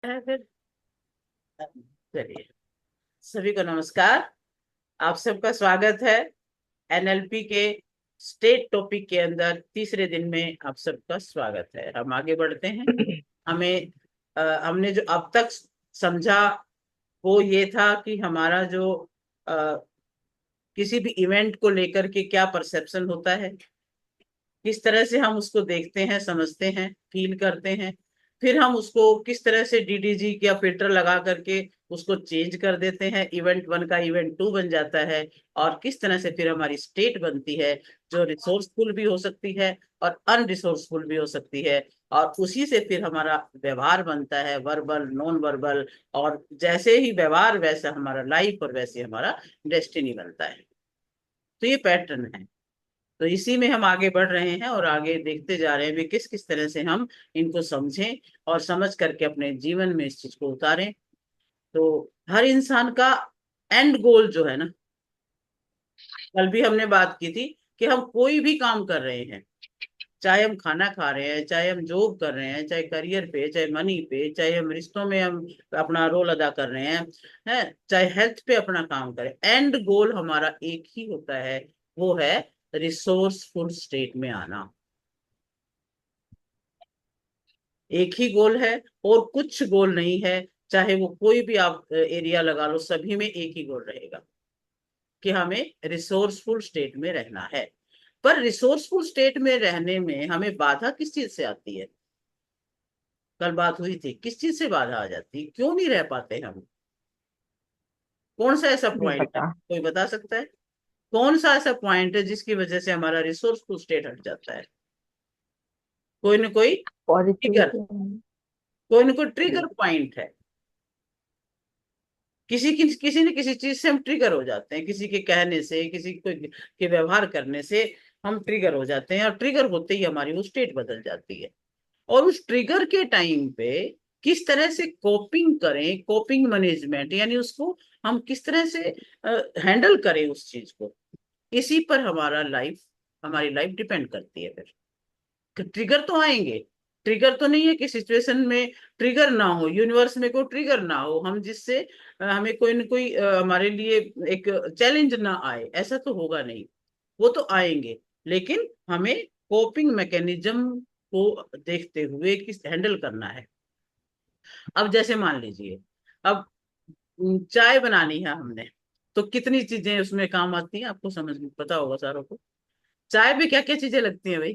फिर चलिए, सभी को नमस्कार। आप सबका स्वागत है एनएलपी के स्टेट टॉपिक के अंदर। तीसरे दिन में आप सबका स्वागत है। हम आगे बढ़ते हैं। हमें हमने जो अब तक समझा वो ये था कि हमारा जो अ, किसी भी इवेंट को लेकर के क्या परसेप्शन होता है, किस तरह से हम उसको देखते हैं, समझते हैं, फील करते हैं। फिर हम उसको किस तरह से डीडीजी या फिल्टर लगा करके उसको चेंज कर देते हैं, इवेंट वन का इवेंट टू बन जाता है। और किस तरह से फिर हमारी स्टेट बनती है, जो रिसोर्सफुल भी हो सकती है और अनरिसोर्सफुल भी हो सकती है। और उसी से फिर हमारा व्यवहार बनता है, वर्बल, नॉन वर्बल। और जैसे ही व्यवहार वैसा हमारा लाइफ, और वैसे हमारा डेस्टिनी बनता है। तो ये पैटर्न है। तो इसी में हम आगे बढ़ रहे हैं और आगे देखते जा रहे हैं भी किस किस तरह से हम इनको समझें और समझ करके अपने जीवन में इस चीज को उतारें। तो हर इंसान का एंड गोल जो है ना, कल भी हमने बात की थी कि हम कोई भी काम कर रहे हैं, चाहे हम खाना खा रहे हैं, चाहे हम जॉब कर रहे हैं, चाहे करियर पे, चाहे मनी पे, चाहे हम रिश्तों में हम अपना रोल अदा कर रहे हैं, चाहे हेल्थ पे अपना काम करें, एंड गोल हमारा एक ही होता है। वो है रिसोर्सफुल स्टेट में आना। एक ही गोल है और कुछ गोल नहीं है। चाहे वो कोई भी आप एरिया लगा लो, सभी में एक ही गोल रहेगा कि हमें रिसोर्सफुल स्टेट में रहना है। पर रिसोर्सफुल स्टेट में रहने में हमें बाधा किस चीज से आती है? कल बात हुई थी, किस चीज से बाधा आ जाती है, क्यों नहीं रह पाते हम? कौन सा ऐसा नहीं पॉइंट है, पता। कोई बता सकता है? कौन सा ऐसा पॉइंट है जिसकी वजह से हमारा रिसोर्सफुल स्टेट हट जाता है? कोई ना कोई ट्रिगर, पॉजिटिविटी। कोई ना कोई ट्रिगर पॉइंट है। किसी न किसी चीज से हम ट्रिगर हो जाते हैं, किसी के कहने से, किसी के व्यवहार करने से हम ट्रिगर हो जाते हैं। और ट्रिगर होते ही हमारी वो स्टेट बदल जाती है। और उस ट्रिगर के टाइम पे किस तरह से कोपिंग करें, कोपिंग मैनेजमेंट, यानी उसको हम किस तरह से हैंडल करें उस चीज को, इसी पर हमारी लाइफ डिपेंड करती है। फिर ट्रिगर तो आएंगे। ट्रिगर तो नहीं है कि सिचुएशन में ट्रिगर ना हो, यूनिवर्स में कोई ट्रिगर ना हो, हम जिससे हमें कोई ना कोई हमारे लिए एक चैलेंज ना आए, ऐसा तो होगा नहीं। वो तो आएंगे, लेकिन हमें कोपिंग मैकेनिज्म को देखते हुए किस हैंडल करना है। अब जैसे मान लीजिए, अब चाय बनानी है हमने, तो कितनी चीजें उसमें काम आती हैं, आपको समझ में पता होगा सारों को। चाय में क्या क्या चीजें लगती हैं भाई?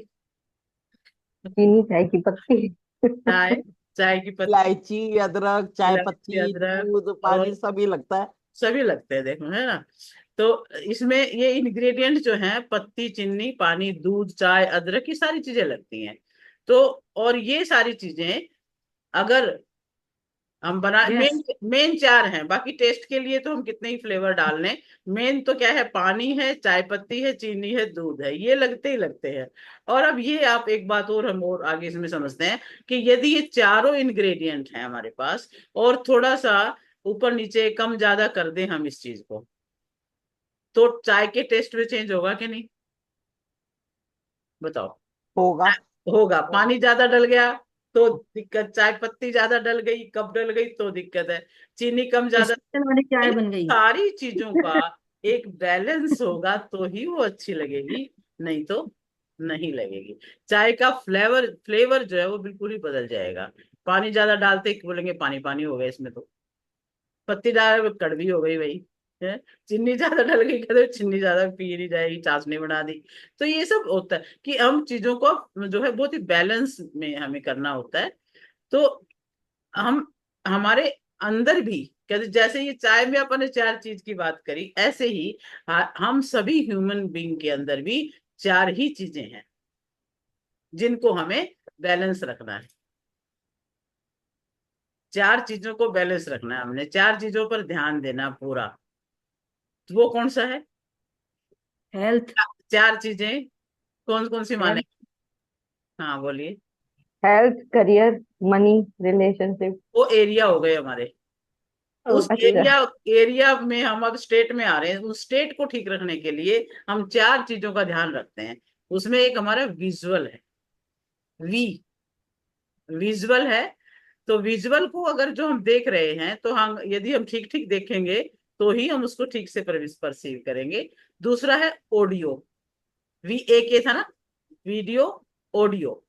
चीनी, चाय की पत्ती। चाय, चाय की पत्ती, इलायची, अदरक, चाय इलायची, पत्ती, अदरक, दूध, और पानी सभी लगता है। सभी लगते हैं, देखो, है ना? तो इसमें ये इंग्रेडिएंट जो हैं, पत्ती, चीनी, पानी, दूध, चाय, अदरक, ये सारी चीजें लगती हैं। तो और ये सारी चीजें अगर हम बना, यस। मेन मेन चार हैं, बाकी टेस्ट के लिए तो हम कितने ही फ्लेवर डाल लें। मेन तो क्या है, पानी है, चाय पत्ती है, चीनी है, दूध है, ये लगते ही लगते हैं। और अब ये आप एक बात और हम और आगे इसमें समझते हैं कि यदि ये चारों इंग्रेडिएंट हैं हमारे पास, और थोड़ा सा ऊपर नीचे कम ज्यादा कर दें हम इस चीज को, तो चाय के टेस्ट में चेंज होगा कि नहीं? बताओ। होगा। होगा। पानी ज्यादा डल गया तो दिक्कत, चाय पत्ती ज्यादा डल गई, कब डल गई तो दिक्कत है, चीनी कम ज्यादा। स्पेशल वाली चाय इन बन गई। सारी चीजों का एक बैलेंस होगा तो ही वो अच्छी लगेगी, नहीं तो नहीं लगेगी। चाय का फ्लेवर फ्लेवर जो है वो बिल्कुल ही बदल जाएगा। पानी ज्यादा डालते ही बोलेंगे पानी पानी हो गया इसमें तो, पत्ती डाल कड़वी हो गई भाई, है। चीनी ज्यादा डल गई, कहते चीनी ज्यादा पी नहीं जाएगी, चाशनी बना दी। तो ये सब होता है कि हम चीजों को जो है बहुत ही बैलेंस में हमें करना होता है। तो हम हमारे अंदर भी, कहते जैसे ये चाय में अपन ने चार चीज की बात करी, ऐसे ही हम सभी ह्यूमन बीइंग के अंदर भी चार ही चीजें हैं जिनको हमें बैलेंस रखना है। चार चीजों को बैलेंस रखना है हमने, चार चीजों पर ध्यान देना पूरा। तो वो कौन सा है? हेल्थ। चार चीजें कौन कौन सी माने? हेल्थ। हाँ बोलिए। Health, career, money, relationship. वो एरिया हो गए हमारे। उस अच्छा। एरिया एरिया में हम अब स्टेट में आ रहे हैं, उस स्टेट को ठीक रखने के लिए हम चार चीजों का ध्यान रखते हैं। उसमें एक हमारा विजुअल है, वी विजुअल है। तो विजुअल को अगर जो हम देख रहे हैं तो हम यदि हम ठीक ठीक देखेंगे तो ही हम उसको ठीक से परसीव करेंगे। दूसरा है ऑडियो, VAK था ना, वीडियो, ऑडियो।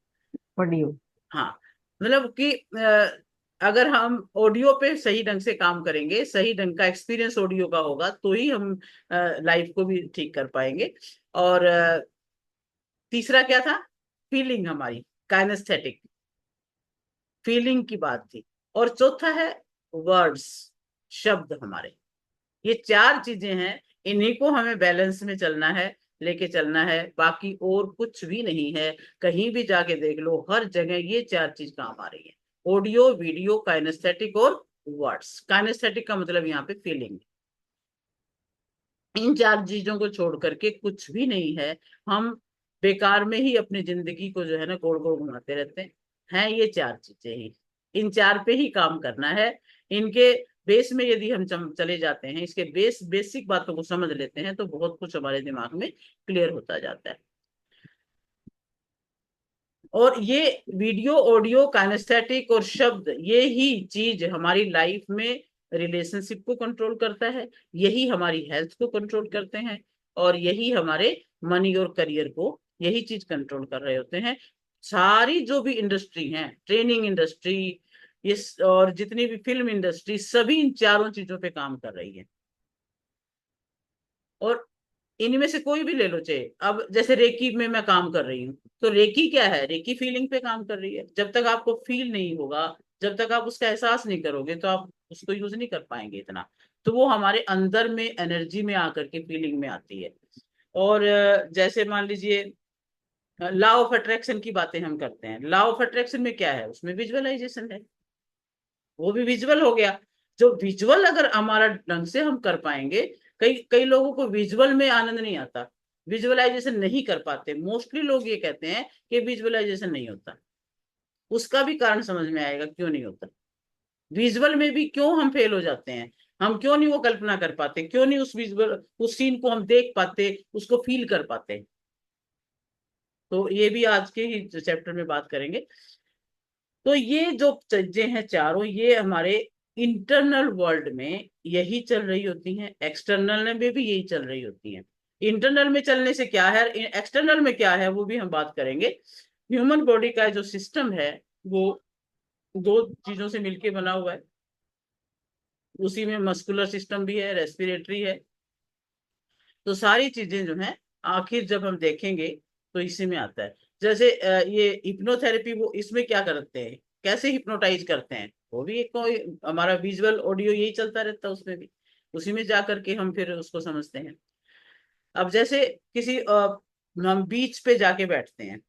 ऑडियो। हाँ, मतलब कि अगर हम ऑडियो पे सही ढंग से काम करेंगे, सही ढंग का एक्सपीरियंस ऑडियो का होगा, तो ही हम लाइफ को भी ठीक कर पाएंगे। और तीसरा क्या था, फीलिंग हमारी, काइनेस्थेटिक फीलिंग की बात थी। और चौथा है वर्ड्स, शब्द हमारे। ये चार चीजें हैं, इन्हीं को हमें बैलेंस में चलना है, लेके चलना है, बाकी और कुछ भी नहीं है। कहीं भी जाके देख लो, हर जगह ये चार चीज काम आ रही है, ऑडियो, वीडियो, काइनेस्थेटिक और वर्ड्स। काइनेस्थेटिक का मतलब यहाँ पे फीलिंग। इन चार चीजों को छोड़ करके कुछ भी नहीं है। हम बेकार में ही अपनी जिंदगी को जो है ना गोल गोल घुमाते रहते हैं ये चार चीजें ही, इन चार पे ही काम करना है। इनके बेस में यदि हम चले जाते हैं, इसके बेसिक बातों को समझ लेते हैं, तो बहुत कुछ हमारे दिमाग में क्लियर होता जाता है। और ये वीडियो, ऑडियो, काइनेस्थेटिक और शब्द, ये ही चीज हमारी लाइफ में रिलेशनशिप को कंट्रोल करता है, यही हमारी हेल्थ को कंट्रोल करते हैं, और यही हमारे मनी और करियर को, यही चीज कंट्रोल कर रहे होते हैं। सारी जो भी इंडस्ट्री है, ट्रेनिंग इंडस्ट्री, इस और जितनी भी फिल्म इंडस्ट्री, सभी इन चारों चीजों पे काम कर रही है। और इनमें से कोई भी ले लो, चाहे अब जैसे रेकी में मैं काम कर रही हूँ, तो रेकी क्या है, रेकी फीलिंग पे काम कर रही है। जब तक आपको फील नहीं होगा, जब तक आप उसका एहसास नहीं करोगे, तो आप उसको यूज नहीं कर पाएंगे इतना। तो वो हमारे अंदर में एनर्जी में आकर के फीलिंग में आती है। और जैसे मान लीजिए लॉ ऑफ अट्रैक्शन की बातें हम करते हैं, लॉ ऑफ अट्रैक्शन में क्या है, उसमें विजुअलाइजेशन है, वो भी विजुअल हो गया। जो विजुअल अगर हमारा ढंग से हम कर पाएंगे, कई कई लोगों को विजुअल में आनंद नहीं आता, विजुअलाइजेशन नहीं कर पाते। मोस्टली लोग ये कहते हैं कि विजुअलाइजेशन नहीं होता। उसका भी कारण समझ में आएगा क्यों नहीं होता, विजुअल में भी क्यों हम फेल हो जाते हैं। हम क्यों नहीं वो कल्पना कर पाते, क्यों नहीं उस विजुअल, उस सीन को हम देख पाते, उसको फील कर पाते। तो ये भी आज के ही चैप्टर में बात करेंगे। तो ये जो चीजें हैं चारों, ये हमारे इंटरनल वर्ल्ड में यही चल रही होती हैं, एक्सटर्नल में भी यही चल रही होती हैं। इंटरनल में चलने से क्या है, एक्सटर्नल में क्या है, वो भी हम बात करेंगे। ह्यूमन बॉडी का जो सिस्टम है, वो दो चीजों से मिलके बना हुआ है। उसी में मस्कुलर सिस्टम भी है, रेस्पिरेटरी है। तो सारी चीजें जो हैं, आखिर जब हम देखेंगे तो इसी में आता है। जैसे ये हिप्नोथेरेपी, वो इसमें क्या करते हैं, कैसे हिप्नोटाइज करते हैं, वो भी एक कोई हमारा विजुअल ऑडियो यही चलता रहता है उसमें भी, उसी में जा करके हम फिर उसको समझते हैं। अब जैसे किसी हम बीच पे जाके बैठते हैं,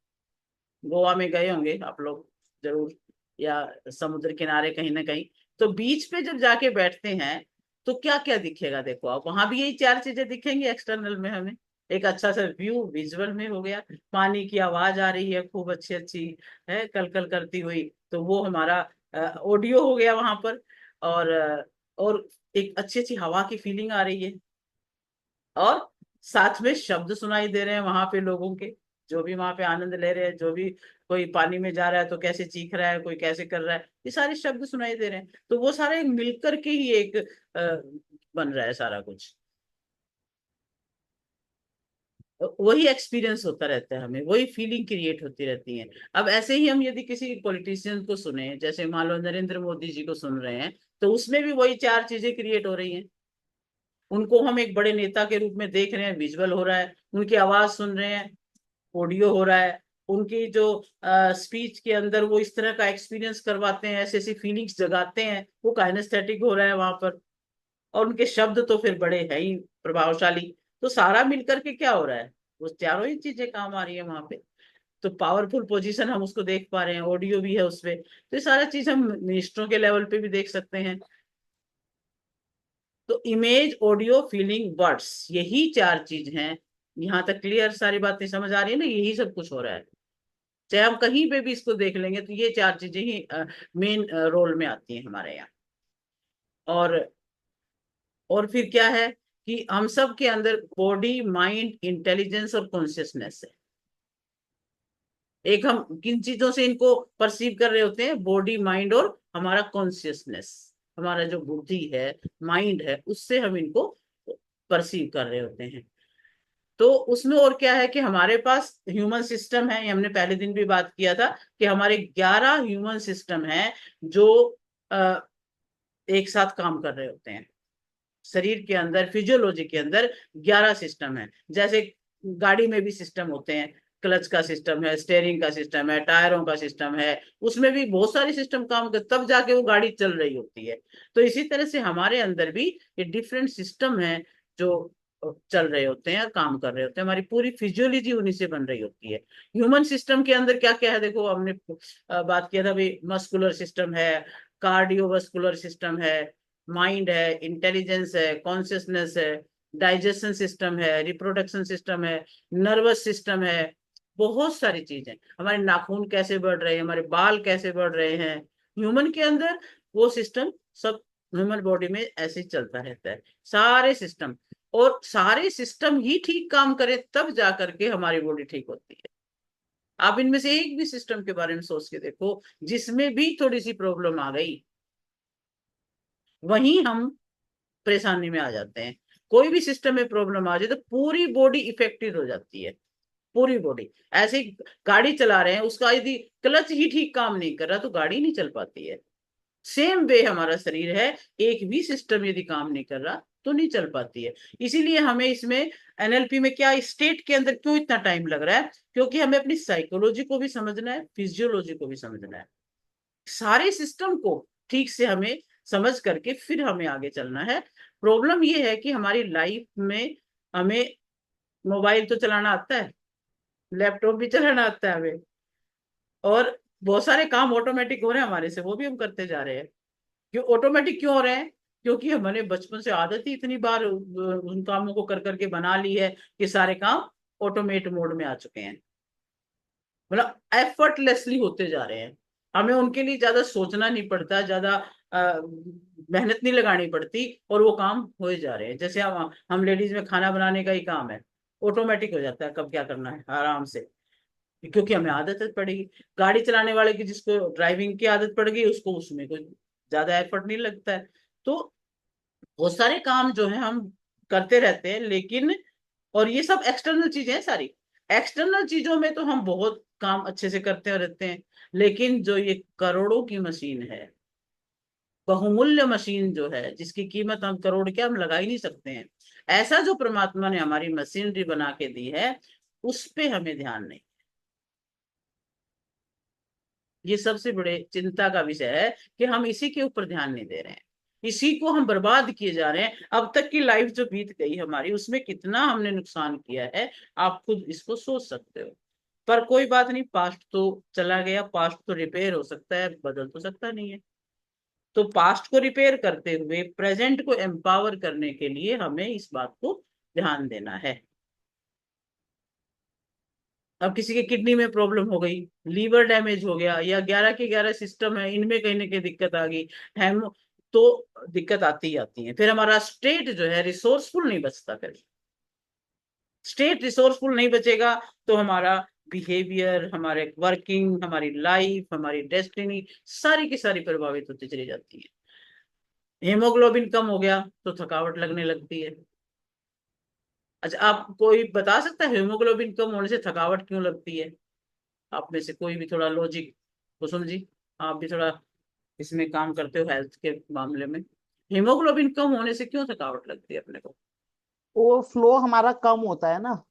गोवा में गए होंगे आप लोग जरूर, या समुद्र किनारे कहीं ना कहीं। तो बीच पे जब जाके बैठते हैं, तो क्या क्या दिखेगा, देखो आप, वहां भी यही चार चीजें दिखेंगी एक्सटर्नल में हमें। एक अच्छा सा व्यू विजुअल में हो गया, पानी की आवाज आ रही है खूब अच्छी अच्छी, है कल कल करती हुई, तो वो हमारा ऑडियो हो गया वहां पर। और और एक अच्छी अच्छी हवा की फीलिंग आ रही है, और साथ में शब्द सुनाई दे रहे हैं वहां पे लोगों के, जो भी वहां पे आनंद ले रहे हैं, जो भी, कोई पानी में जा रहा है तो कैसे चीख रहा है, कोई कैसे कर रहा है, ये सारे शब्द सुनाई दे रहे हैं। तो वो सारे मिलकर के ही एक बन रहा है सारा कुछ। तो वही एक्सपीरियंस होता रहता है, हमें वही फीलिंग क्रिएट होती रहती है। अब ऐसे ही हम यदि किसी पॉलिटिशियन को सुने, जैसे मान लो नरेंद्र मोदी जी को सुन रहे हैं, तो उसमें भी वही चार चीजें क्रिएट हो रही हैं। उनको हम एक बड़े नेता के रूप में देख रहे हैं, विजुअल हो रहा है, उनकी आवाज सुन रहे हैं, ऑडियो हो रहा है, उनकी जो स्पीच के अंदर वो इस तरह का एक्सपीरियंस करवाते हैं, ऐसी ऐसी फीलिंग्स जगाते हैं, वो काइनेस्थेटिक हो रहा है वहां पर। और उनके शब्द तो फिर बड़े हैं ही प्रभावशाली। तो सारा मिलकर के क्या हो रहा है, वो चारों ही चीजें काम आ रही है वहां पे। तो पावरफुल पोजीशन हम उसको देख पा रहे हैं, ऑडियो भी है उसपे, तो ये सारा चीज हम मिनिस्टरों के लेवल पे भी देख सकते हैं। तो इमेज, ऑडियो, फीलिंग, वर्ड्स, यही चार चीज हैं। यहाँ तक क्लियर सारी बातें समझ आ रही है ना, यही सब कुछ हो रहा है। चाहे हम कहीं पे भी इसको देख लेंगे, तो ये चार चीजें ही मेन रोल में आती हैं हमारे यहाँ। और और फिर क्या है कि हम सब के अंदर बॉडी, माइंड, इंटेलिजेंस और कॉन्शियसनेस है। एक हम किन चीजों से इनको परसीव कर रहे होते हैं, बॉडी, माइंड और हमारा कॉन्शियसनेस, हमारा जो बुद्धि है, माइंड है, उससे हम इनको परसीव कर रहे होते हैं। तो उसमें और क्या है कि हमारे पास ह्यूमन सिस्टम है, ये हमने पहले दिन भी बात किया था कि हमारे 11 ह्यूमन सिस्टम है जो अ, एक साथ काम कर रहे होते हैं। शरीर के अंदर, फिजियोलॉजी के अंदर 11 सिस्टम है। जैसे गाड़ी में भी सिस्टम होते हैं, क्लच का सिस्टम है, स्टेयरिंग का सिस्टम है, टायरों का सिस्टम है, उसमें भी बहुत सारे सिस्टम काम कर तब जाके वो गाड़ी चल रही होती है। तो इसी तरह से हमारे अंदर भी ये डिफरेंट सिस्टम है जो चल रहे होते हैं, काम कर रहे होते हैं। हमारी पूरी फिजियोलॉजी उन्हीं से बन रही होती है। ह्यूमन सिस्टम के अंदर क्या क्या है, देखो हमने बात किया था भाई, मस्कुलर सिस्टम है, कार्डियोवास्कुलर सिस्टम है, माइंड है, इंटेलिजेंस है, कॉन्शियसनेस है, डाइजेशन सिस्टम है, रिप्रोडक्शन सिस्टम है, नर्वस सिस्टम है, बहुत सारी चीजें। हमारे नाखून कैसे बढ़ रहे हैं, हमारे बाल कैसे बढ़ रहे हैं, ह्यूमन के अंदर वो सिस्टम सब ह्यूमन बॉडी में ऐसे ही चलता रहता है, सारे सिस्टम। और सारे सिस्टम ही ठीक काम करे तब जा करके हमारी बॉडी ठीक होती है। आप इनमें से एक भी सिस्टम के बारे में सोच के देखो जिसमें भी थोड़ी सी प्रॉब्लम आ गई, वहीं हम परेशानी में आ जाते हैं। कोई भी सिस्टम में प्रॉब्लम आ जाए तो पूरी बॉडी इफेक्टेड हो जाती है, पूरी बॉडी। ऐसे ही गाड़ी चला रहे हैं, उसका यदि क्लच ही ठीक काम नहीं कर रहा तो गाड़ी नहीं चल पाती है। सेम वे हमारा शरीर है, एक भी सिस्टम यदि काम नहीं कर रहा तो नहीं चल पाती है। इसीलिए हमें इसमें एनएलपी में क्या स्टेट के अंदर क्यों इतना टाइम लग रहा है, क्योंकि हमें अपनी साइकोलॉजी को भी समझना है, फिजियोलॉजी को भी समझना है, सारे सिस्टम को ठीक से हमें समझ करके फिर हमें आगे चलना है। प्रॉब्लम ये है कि हमारी लाइफ में हमें मोबाइल तो चलाना आता है, लैपटॉप भी चलाना आता है हमें, और बहुत सारे काम ऑटोमेटिक हो रहे हैं हमारे से, वो भी हम करते जा रहे हैं। क्यों ऑटोमेटिक क्यों हो रहे हैं? क्योंकि हमने बचपन से आदत ही इतनी बार उन कामों को कर करके बना ली है कि सारे काम ऑटोमेट मोड में आ चुके हैं। मतलब एफर्टलेसली होते जा रहे हैं, हमें उनके लिए ज्यादा सोचना नहीं पड़ता, ज्यादा मेहनत नहीं लगानी पड़ती, और वो काम हो ही जा रहे हैं। जैसे हम लेडीज में खाना बनाने का ही काम है, ऑटोमेटिक हो जाता है, कब क्या करना है आराम से, क्योंकि हमें आदत पड़ेगी। गाड़ी चलाने वाले की जिसको ड्राइविंग की आदत पड़ गई उसको उसमें कोई ज्यादा एफर्ट नहीं लगता है। तो बहुत सारे काम जो है हम करते रहते हैं, लेकिन और ये सब एक्सटर्नल चीजें हैं सारी। एक्सटर्नल चीजों में तो हम बहुत काम अच्छे से करते रहते हैं, लेकिन जो ये करोड़ों की मशीन है, बहुमूल्य मशीन जो है, जिसकी कीमत हम करोड़ क्या हम लगा ही नहीं सकते हैं, ऐसा जो परमात्मा ने हमारी मशीनरी बना के दी है, उस पे हमें ध्यान नहीं। ये सबसे बड़े चिंता का विषय है कि हम इसी के ऊपर ध्यान नहीं दे रहे हैं, इसी को हम बर्बाद किए जा रहे हैं। अब तक की लाइफ जो बीत गई हमारी, उसमें कितना हमने नुकसान किया है, आप खुद इसको सोच सकते हो। पर कोई बात नहीं, पास्ट तो चला गया, पास्ट तो रिपेयर हो सकता है, बदल तो सकता नहीं है। तो पास्ट को रिपेयर करते हुए प्रेजेंट को एम्पावर करने के लिए हमें इस बात को ध्यान देना है। अब किसी के किडनी में प्रॉब्लम हो गई, लीवर डैमेज हो गया, या 11 के 11 सिस्टम है, इनमें कहीं ना कहीं दिक्कत आ गई, हेमो, तो दिक्कत आती ही आती है। फिर हमारा स्टेट जो है रिसोर्सफुल नहीं बचता। फिर स्टेट रिसोर्सफुल नहीं बचेगा तो हमारा बिहेवियर, हमारे वर्किंग, हमारी लाइफ, हमारी डेस्टिनी सारी की सारी प्रभावित होती चली जाती है। हेमोग्लोबिन कम हो गया तो थकावट लगने लगती है। अच्छा, आप कोई बता सकता है हेमोग्लोबिन कम होने से थकावट क्यों लगती है? आप में से कोई भी थोड़ा लॉजिक, कुसुम जी, आप भी थोड़ा इसमें काम करते हो हेल्थ के मामले में, हीमोग्लोबिन कम होने से क्यों थकावट लगती है अपने को? वो फ्लो हमारा कम होता है ना।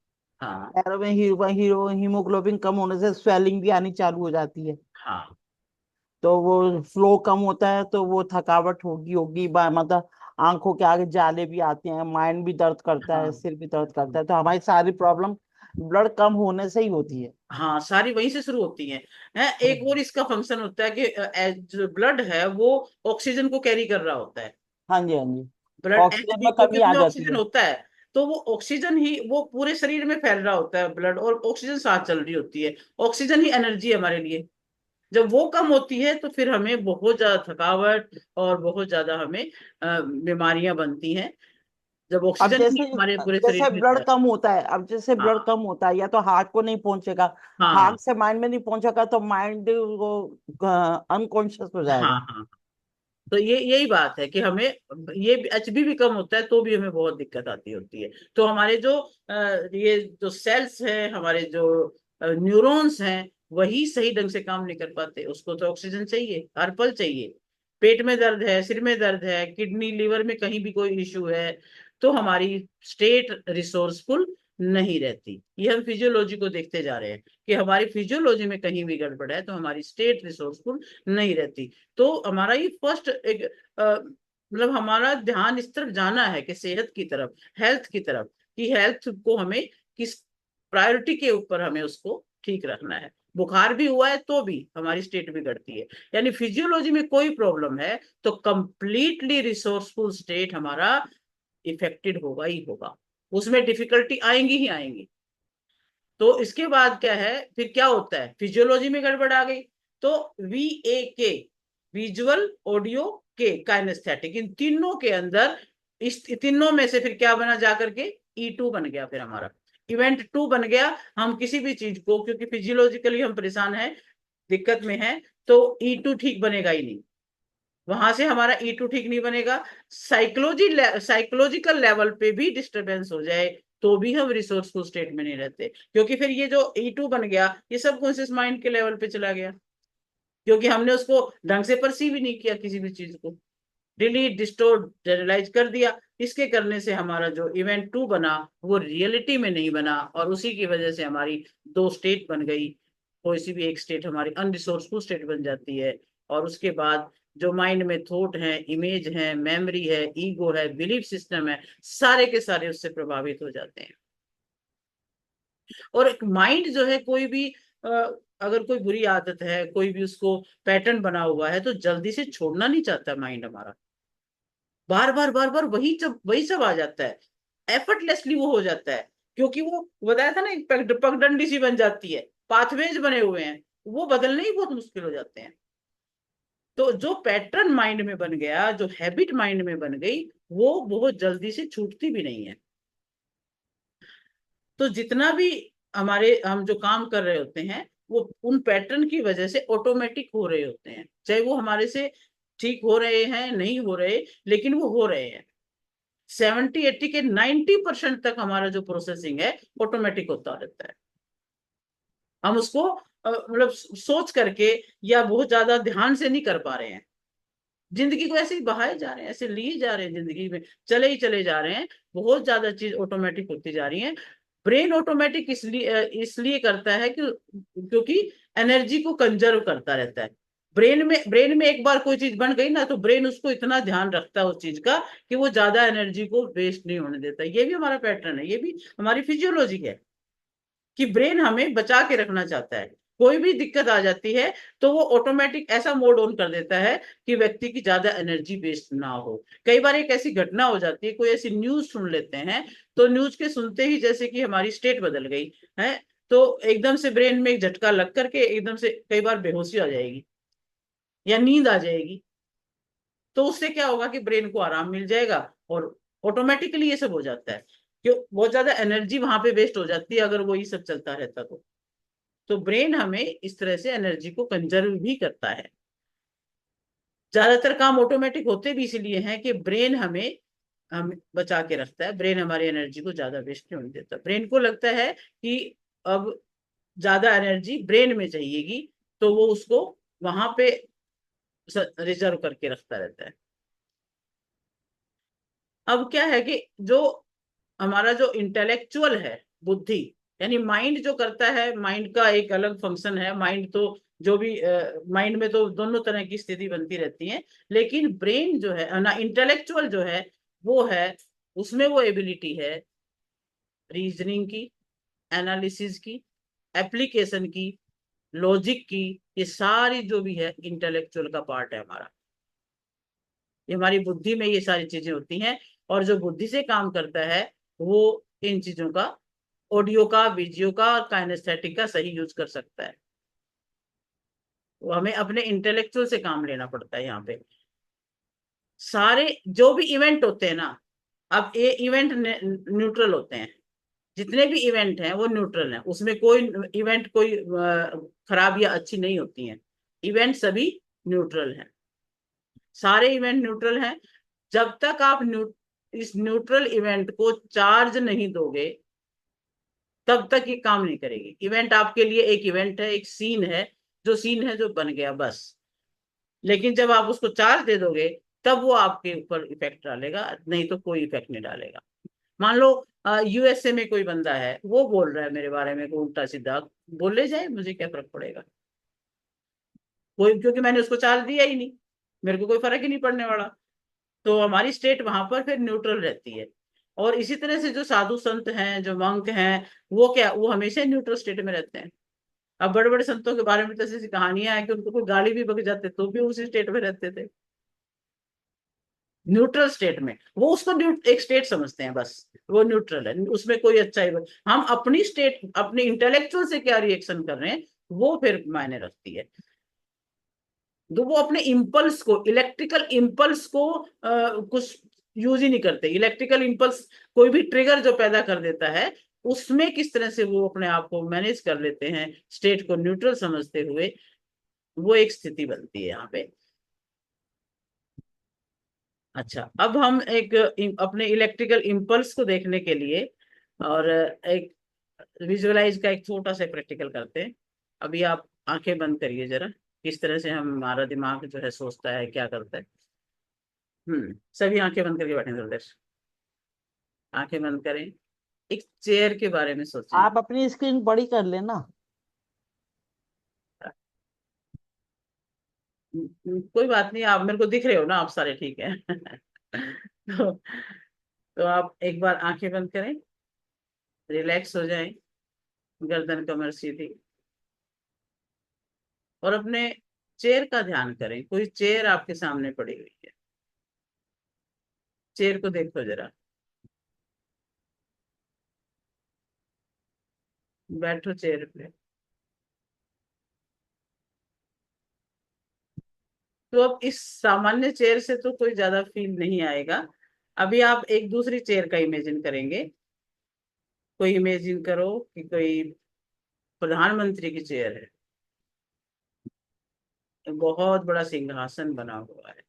हाँ। पैरों में हीमोग्लोबिन कम होने से स्वेलिंग भी आनी चालू हो जाती है। हाँ। तो वो फ्लो कम होता है तो वो थकावट होगी होगी मतलब आंखों के आगे जाले भी आते हैं, माइंड भी दर्द करता है, हाँ। सिर भी दर्द करता है, तो हमारी सारी प्रॉब्लम ब्लड कम होने से ही होती है। हाँ, सारी वहीं से शुरू होती हैं। है हाँ एक और इसका फंक्शन होता है कि जो ब्लड है वो ऑक्सीजन को कैरी कर रहा होता है। हाँ जी, हाँ जी। ब्लड ऑक्सीजन में HbO कमी आ कितने जाती ऑक्सीजन है। होता है, तो वो ऑक्सीजन ही वो पूरे शरीर में फैल रहा होता है ब्लड, और ऑक्सीजन साथ चल रही होती है। ऑक्सीजन ही एनर्जी है हमारे लिए। जब वो कम होती है तो फिर हमें बहुत ज्यादा थकावट और बहुत ज्यादा हमें बीमारियां बनती हैं। जब अब ऑक्सीजन जैसे ही हमारे पूरे जैसे शरीर में ब्लड जाए। कम होता है, अब जैसे ब्लड हाँ कम होता है या तो हार्ट को नहीं पहुंचेगा, हाँ हार्ट से माइंड में नहीं पहुंचेगा तो माइंड वो अनकॉन्शियस हो हाँ जाएगा। हाँ। तो ये यही बात है कि हमें ये एचबी भी कम होता है तो भी हमें बहुत दिक्कत आती होती है। तो हमारे जो ये जो सेल्स हैं, हमारे जो न्यूरॉन्स हैं, वही सही ढंग से काम नहीं कर पाते। उसको तो ऑक्सीजन चाहिए, हर पल चाहिए। पेट में दर्द है, सिर में दर्द है, किडनी लिवर में कहीं भी कोई इश्यू है, तो हमारी स्टेट रिसोर्सफुल नहीं रहती। ये हम फिजियोलॉजी को देखते जा रहे हैं कि हमारी फिजियोलॉजी में कहीं भी गड़बड़ है तो हमारी स्टेट रिसोर्सफुल नहीं रहती। तो हमारा ये फर्स्ट एक मतलब हमारा ध्यान इस तरफ जाना है कि सेहत की तरफ, हेल्थ की तरफ, कि हेल्थ को हमें किस प्रायोरिटी के ऊपर हमें उसको ठीक रखना है। बुखार भी हुआ है तो भी हमारी स्टेट बिगड़ती है। यानी फिजियोलॉजी में कोई प्रॉब्लम है तो कंप्लीटली रिसोर्सफुल स्टेट हमारा इफेक्टेड होगा ही होगा, उसमें डिफिकल्टी आएंगी ही आएंगी। तो इसके बाद क्या है, फिर क्या होता है, फिजियोलॉजी में गड़बड़ आ गई तो VAK, विजुअल ऑडियो के काइनेस्थेटिक, इन तीनों के अंदर, इस तीनों में से फिर क्या बना जाकर के, E2 बन गया फिर हमारा, इवेंट 2 बन गया। हम किसी भी चीज को, क्योंकि फिजियोलॉजिकली हम परेशान हैं, दिक्कत में है, तो E2 ठीक बनेगा ही नहीं। वहां से हमारा E2 ठीक नहीं बनेगा। साइकोलॉजिकल लेवल पे भी डिस्टरबेंस हो जाए तो भी हम रिसोर्सफुल स्टेट में नहीं रहते, क्योंकि फिर ये जो E2 बन गया ये सबकॉन्शियस माइंड के लेवल पे चला गया, क्योंकि हमने उसको ढंग से परसीव ही नहीं किया किसी भी चीज को, डिलीट डिस्टोर्ट जनरलाइज कर दिया। इसके करने से हमारा जो इवेंट 2 बना वो रियलिटी में नहीं बना, और उसी की वजह से हमारी दो स्टेट बन गई। कोई सी भी एक स्टेट हमारी अनरिसोर्सफुल स्टेट बन जाती है, और उसके बाद जो माइंड में थॉट है, इमेज है, मेमोरी है, ईगो है, बिलीफ सिस्टम है, सारे के सारे उससे प्रभावित हो जाते हैं। और एक माइंड जो है, कोई भी अगर कोई बुरी आदत है, कोई भी उसको पैटर्न बना हुआ है, तो जल्दी से छोड़ना नहीं चाहता माइंड हमारा। बार बार बार बार वही सब आ जाता है, एफर्टलेसली वो हो जाता है, क्योंकि वो बताया था ना, एक पगडंडी सी बन जाती है, पाथवेज बने हुए हैं, वो बदलने ही बहुत मुश्किल हो जाते हैं। तो जो पैटर्न माइंड में बन गया, जो हैबिट माइंड में बन गई, वो बहुत जल्दी से छूटती भी नहीं है। तो जितना भी हमारे हम जो काम कर रहे होते हैं, वो उन पैटर्न की वजह से ऑटोमेटिक हो रहे होते हैं, चाहे वो हमारे से ठीक हो रहे हैं नहीं हो रहे, लेकिन वो हो रहे हैं। 70-80 के 90% तक हमारा जो प्रोसेसिंग है ऑटोमेटिक होता रहता है। हम उसको मतलब सोच करके या बहुत ज्यादा ध्यान से नहीं कर पा रहे हैं। जिंदगी को ऐसे ही बहाए जा रहे हैं, ऐसे लिए जा रहे हैं, जिंदगी में चले ही चले जा रहे हैं। बहुत ज्यादा चीज ऑटोमेटिक होती जा रही है। ब्रेन ऑटोमेटिक इसलिए करता है कि क्योंकि एनर्जी को कंजर्व करता रहता है। ब्रेन में एक बार कोई चीज बन गई ना, तो ब्रेन उसको इतना ध्यान रखता है उस चीज का कि वो ज्यादा एनर्जी को वेस्ट नहीं होने देता। ये भी हमारा पैटर्न है, ये भी हमारी फिजियोलॉजी है कि ब्रेन हमें बचा के रखना चाहता है। कोई भी दिक्कत आ जाती है तो वो ऑटोमेटिक ऐसा मोड ऑन कर देता है कि व्यक्ति की ज्यादा एनर्जी वेस्ट ना हो। कई बार एक ऐसी घटना हो जाती है, कोई ऐसी न्यूज सुन लेते हैं, तो न्यूज के सुनते ही जैसे कि हमारी स्टेट बदल गई है, तो एकदम से ब्रेन में एक झटका लग करके एकदम से कई बार बेहोशी आ जाएगी या नींद आ जाएगी। तो उससे क्या होगा कि ब्रेन को आराम मिल जाएगा, और ऑटोमेटिकली ये सब हो जाता है। क्यों, बहुत ज्यादा एनर्जी वहां पे वेस्ट हो जाती है अगर वो ये सब चलता रहता तो ब्रेन हमें इस तरह से एनर्जी को कंजर्व भी करता है। ज्यादातर काम ऑटोमेटिक होते भी इसीलिए हैं कि ब्रेन हम बचा के रखता है। ब्रेन हमारी एनर्जी को ज्यादा वेस्ट नहीं होने देता। ब्रेन को लगता है कि अब ज्यादा एनर्जी ब्रेन में चाहिएगी, तो वो उसको वहां पे रिजर्व करके रखता रहता है। अब क्या है कि जो हमारा जो इंटेलेक्चुअल है, बुद्धि, यानी माइंड जो करता है, माइंड का एक अलग फंक्शन है। माइंड तो जो भी माइंड में तो दोनों तरह की स्थिति बनती रहती है, लेकिन ब्रेन जो है ना, इंटेलेक्चुअल जो है, वो है, उसमें वो एबिलिटी है रीजनिंग की, एनालिसिस की, एप्लीकेशन की, लॉजिक की। ये सारी जो भी है इंटेलेक्चुअल का पार्ट है हमारा। ये हमारी बुद्धि में ये सारी चीजें होती हैं, और जो बुद्धि से काम करता है वो इन चीजों का, ऑडियो का, वीडियो का और काइनेस्थेटिक का सही यूज कर सकता है। तो हमें अपने इंटेलेक्चुअल से काम लेना पड़ता है यहाँ पे। सारे जो भी इवेंट होते हैं ना, अब ये इवेंट न्यूट्रल होते हैं, जितने भी इवेंट हैं वो न्यूट्रल हैं, उसमें कोई इवेंट कोई खराब या अच्छी नहीं होती हैं। इवेंट सभी न्यूट्रल हैं, सारे इवेंट न्यूट्रल हैं। जब तक आप इस न्यूट्रल इवेंट को चार्ज नहीं दोगे तब तक ये काम नहीं करेगी। इवेंट आपके लिए एक इवेंट है, एक सीन है, जो सीन है जो बन गया बस। लेकिन जब आप उसको चार्ज दे दोगे तब वो आपके ऊपर इफेक्ट डालेगा, नहीं तो कोई इफेक्ट नहीं डालेगा। मान लो यूएसए में कोई बंदा है, वो बोल रहा है मेरे बारे में कोई उल्टा सीधा, बोले जाए, मुझे क्या फर्क पड़ेगा? कोई, क्योंकि मैंने उसको चार्ज दिया ही नहीं, मेरे को कोई फर्क ही नहीं पड़ने वाला। तो हमारी स्टेट वहां पर फिर न्यूट्रल रहती है। और इसी तरह से जो साधु संत हैं, जो मंक हैं, वो क्या, वो हमेशा न्यूट्रल स्टेट में रहते हैं। अब बड़े बड़े संतों के बारे में तो ऐसी कहानियां हैं कि उनको कोई गाली भी बक जाते तो भी उसी स्टेट में रहते थे, न्यूट्रल स्टेट में। वो उसको एक स्टेट समझते हैं बस, वो न्यूट्रल है, उसमें कोई अच्छा ही। हम अपनी स्टेट, अपने इंटेलेक्चुअल से क्या रिएक्शन कर रहे हैं, वो फिर मायने रखती है। तो वो अपने इम्पल्स को, इलेक्ट्रिकल इम्पल्स को कुछ यूज ही नहीं करते। इलेक्ट्रिकल इम्पल्स कोई भी ट्रिगर जो पैदा कर देता है, उसमें किस तरह से वो अपने आप को मैनेज कर लेते हैं, स्टेट को न्यूट्रल समझते हुए, वो एक स्थिति बनती है यहाँ पे। अच्छा, अब हम एक अपने इलेक्ट्रिकल इम्पल्स को देखने के लिए और एक विजुअलाइज का एक छोटा सा प्रैक्टिकल करते हैं। अभी आप आंखें बंद करिए जरा, किस तरह से हमारा दिमाग जो है सोचता है, क्या करता है। सभी आंखें बंद करके बैठे थोड़ी देर, आंखें बंद करें, एक चेयर के बारे में सोचें। आप अपनी स्क्रीन बड़ी कर लेना। कोई बात नहीं, आप मेरे को दिख रहे हो ना, आप सारे ठीक है। तो आप एक बार आंखें बंद करें, रिलैक्स हो जाएं, गर्दन कमर सीधी, और अपने चेयर का ध्यान करें। कोई चेयर आपके सामने पड़ी हुई है, चेयर को देखो जरा, बैठो चेयर पे। तो अब इस सामान्य चेयर से तो कोई ज्यादा फील नहीं आएगा। अभी आप एक दूसरी चेयर का इमेजिन करेंगे। कोई इमेजिन करो कि कोई प्रधानमंत्री की चेयर है, बहुत बड़ा सिंहासन बना हुआ है,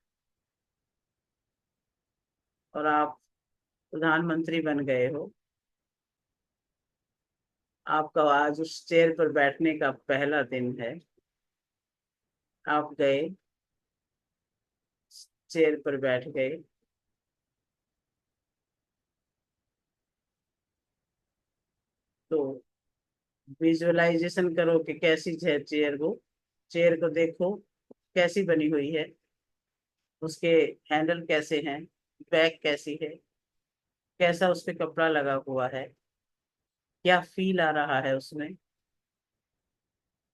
और आप प्रधानमंत्री बन गए हो। आपका आज उस चेयर पर बैठने का पहला दिन है। आप गए, चेयर पर बैठ गए, तो विजुअलाइजेशन करो कि कैसी है चेयर वो, चेयर को देखो कैसी बनी हुई है, उसके हैंडल कैसे हैं, बैक कैसी है, कैसा उस पे कपड़ा लगा हुआ है, क्या फील आ रहा है उसमें,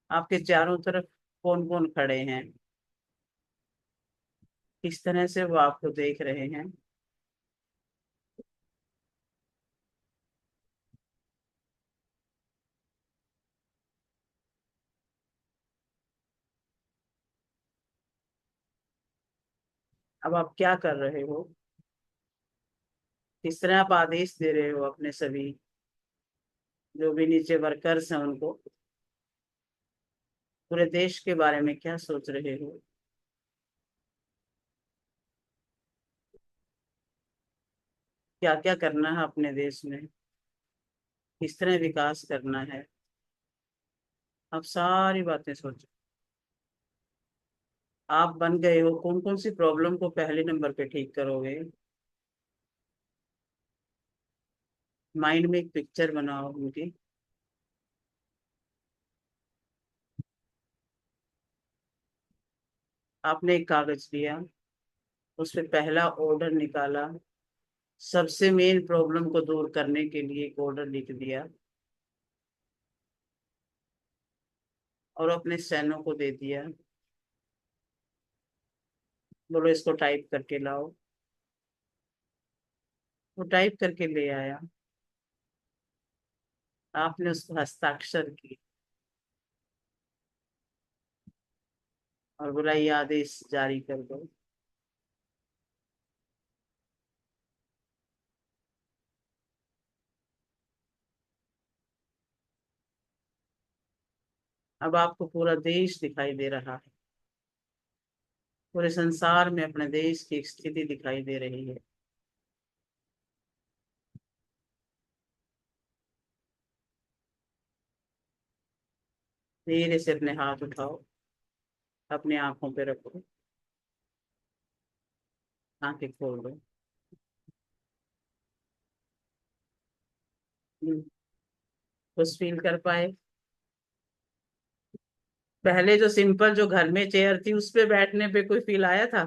आपके चारों तरफ कौन कौन खड़े हैं, किस तरह से वो आपको देख रहे हैं। अब आप क्या कर रहे हो, किस तरह आप आदेश दे रहे हो अपने सभी जो भी नीचे वर्कर्स हैं उनको, पूरे देश के बारे में क्या सोच रहे हो। क्या क्या करना है अपने देश में, किस तरह विकास करना है, आप सारी बातें सोचो। आप बन गए हो, कौन कौन सी प्रॉब्लम को पहले नंबर पे ठीक करोगे। माइंड में एक पिक्चर बनाओ उनकी। आपने एक कागज लिया, उस पे पहला ऑर्डर निकाला, सबसे मेन प्रॉब्लम को दूर करने के लिए एक ऑर्डर लिख दिया, और अपने सैनों को दे दिया, बोलो इसको टाइप करके लाओ। वो टाइप करके ले आया, आपने उसको हस्ताक्षर की, और बोला ये आदेश जारी कर दो। अब आपको पूरा देश दिखाई दे रहा है, पूरे संसार में अपने देश की स्थिति दिखाई दे रही है। धीरे से अपने हाथ उठाओ, अपनी आंखों पे रखो, आंखें खोल दो। कुछ फील कर पाए? पहले जो सिंपल जो घर में चेयर थी उस पे बैठने पे कोई फील आया था?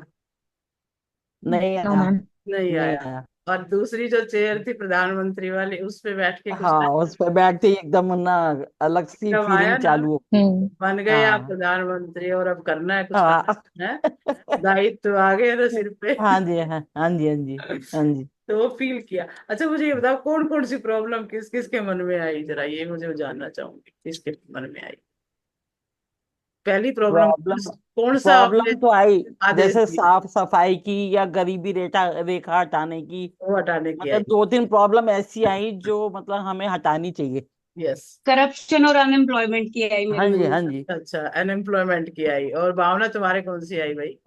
नहीं नो आया। मैम। नहीं नहीं आया। आया। और दूसरी जो चेयर थी प्रधानमंत्री वाली उस पे बैठ के कुछ हाँ, आया? उस पे बैठते ही एकदम ना अलग सी एकदम आया फीलिंग ना, चालू हो। हम्म। बन गए आप हाँ। प्रधानमंत्री और अब करना है कुछ हाँ। करना है, दायित्व आ गए ना सिर पे। हाँ जी, हाँ, हाँ जी, हाँ जी, हाँ जी। तो वो फील किया। अच्छा मुझे ये बताओ, कौन कौन सी प्रॉब्लम किस किस के मन में आई, जरा ये मुझे जानना चाहूंगी, किसके मन में आई पहली प्रॉब्लम? प्रॉब्लम कौन सा आपने प्रॉब्लम तो आई, आदेश जैसे दिया साफ सफाई की या गरीबी रेखा रेखा हटाने की। वो हटाने की मतलब आई? दो तीन प्रॉब्लम ऐसी आई जो मतलब हमें हटानी चाहिए। यस। करप्शन और अनएम्प्लॉयमेंट की आई हाँ मेरे मन जी, में हाँ सर। जी। अच्छा, अनएम्प्लॉयमेंट की आई। और भावना तुम्हारे कौन सी आई भाई?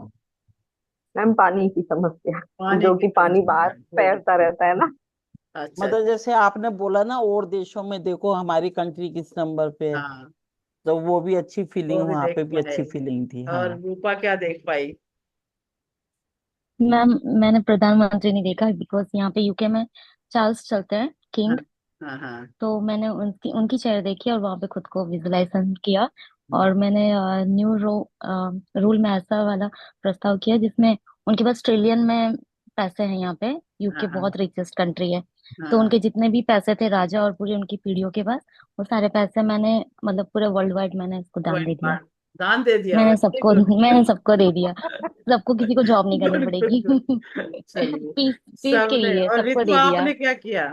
मैम पानी की समस्या, पानी जो की कि पानी बाहर समस्या, वेरी तैरता गुड। रहता है ना। अच्छा। मतलब जैसे आपने बोला ना, और देशों में देखो हमारी कंट्री किस नंबर पे है। हाँ, तो वो भी अच्छी वो फीलिंग, भी वहां देख पे भी पाए। अच्छी फीलिंग थी। और हाँ। रूपा क्या देख पाई? मैम मैंने प्रधानमंत्री नहीं देखा, बिकॉज यहाँ पे यूके में चार्ल्स चलते हैं, हाँ किंग। हाँ हाँ। तो मैंने उनकी उनकी चेहरे देखी और वहां पे खुद को विजुलाइजेशन किया। हम्म, और मैंने रूल में ऐसा वाला प्रस्ताव किया जिसमें उनके पास ट्रिलियन में पैसे हैं यहाँ पे। हाँ यूके हाँ बहुत रिचेस्ट कंट्री है। तो हाँ। उनके जितने भी पैसे थे राजा और पूरी उनकी पीढ़ियों के पास, वो सारे पैसे मैंने मतलब पूरे वर्ल्ड वाइड मैंने इसको दान दे दिया। दान दे दिया, मैंने वेरी सबको गुड। मैंने सबको दे दिया। सबको, किसी को जॉब नहीं करनी गुड गुड पड़ेगी। गुड। चलिए, पीस पीस के सबने। लिए और सबको रितु दे दिया। आपने क्या किया?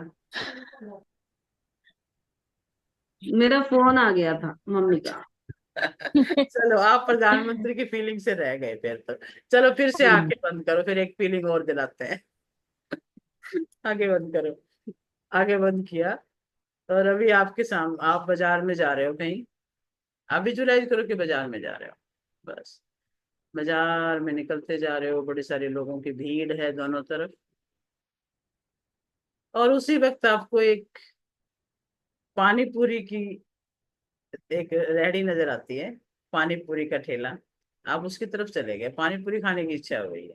मेरा फोन आ गया था मम्मी का। चलो, आप प्रधानमंत्री की फीलिंग से रह गए फिर तो। चलो फिर से हम्म। आंखें बंद करो, फिर एक फीलिंग और दिलाते हैं। आंखें बंद करो। आंखें बंद किया। और अभी आपके सामने आप बाजार में जा रहे हो कहीं। आप विजुलाइज करो कि बाजार में जा रहे हो, बस। बाजार में निकलते जा रहे हो, बड़ी सारी लोगों की भीड़ है दोनों तरफ। और उसी वक्त आपको एक पानी पूरी की एक रेहड़ी नजर आती है, पानी पूरी का ठेला। आप उसकी तरफ चले गए, पानी पूरी खाने की इच्छा हो गई है।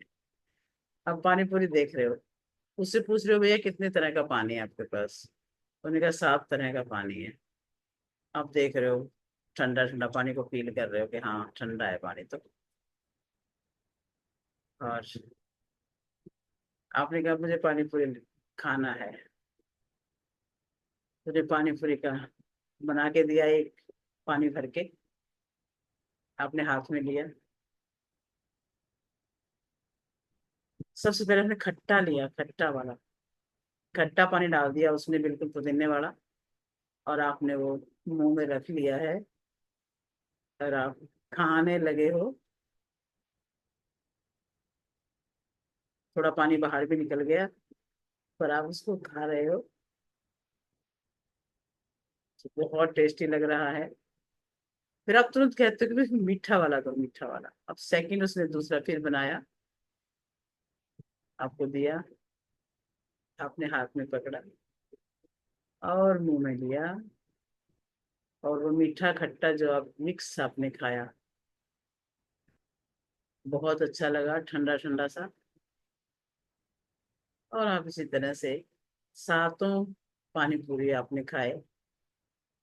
अब पानी पूरी देख रहे हो, उससे पूछ रहे हो भैया कितने तरह का पानी है आपके पास? उन्होंने कहा 7 तरह का पानी है। आप देख रहे हो, ठंडा ठंडा पानी को फील कर रहे हो कि हाँ ठंडा है पानी तो। और आपने कहा मुझे पानी पूरी खाना है। मुझे पानी पूरी का बना के दिया, एक पानी भर के आपने हाथ में लिया। सबसे पहले हमने खट्टा लिया, खट्टा वाला, खट्टा पानी डाल दिया उसमें, बिल्कुल पुदीने वाला। और आपने वो मुंह में रख लिया है और आप खाने लगे हो। थोड़ा पानी बाहर भी निकल गया, पर आप उसको खा रहे हो। बहुत टेस्टी लग रहा है। फिर आप तुरंत कहते हो कि भाई मीठा वाला दो, मीठा वाला। अब सेकंड उसने दूसरा फिर बनाया, आपको दिया। आपने हाथ में पकड़ा और मुंह में लिया। और वो मीठा खट्टा जो आप मिक्स आपने खाया, बहुत अच्छा लगा, ठंडा ठंडा सा। और आप इसी तरह से सातों पानी पूरी आपने खाए।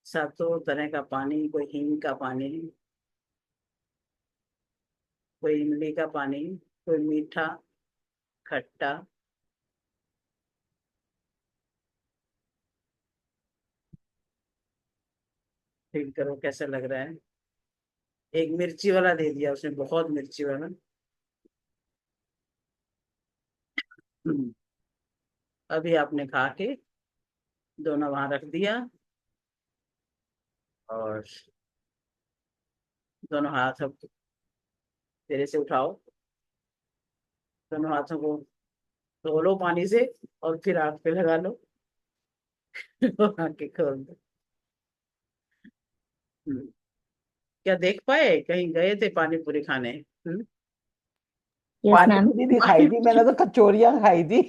सातों तरह का पानी, कोई हींग का पानी, कोई इमली का पानी, कोई मीठा, खट्टा। फील करो कैसा लग रहा है। एक मिर्ची वाला दे दिया उसने, बहुत मिर्ची वाला। अभी आपने खा के दोनों वहां रख दिया। और दोनों हाथ अब तेरे से उठाओ, दोनों हाथों को धो लो पानी से और फिर आग पे लगा लो। और आके खोल दो। हम्म, क्या देख पाए? कहीं गए थे पानी पूरी खाने? यस पानी मैम। पूरी नहीं खाई पानी थी, मैंने तो कचौरियां खाई थी।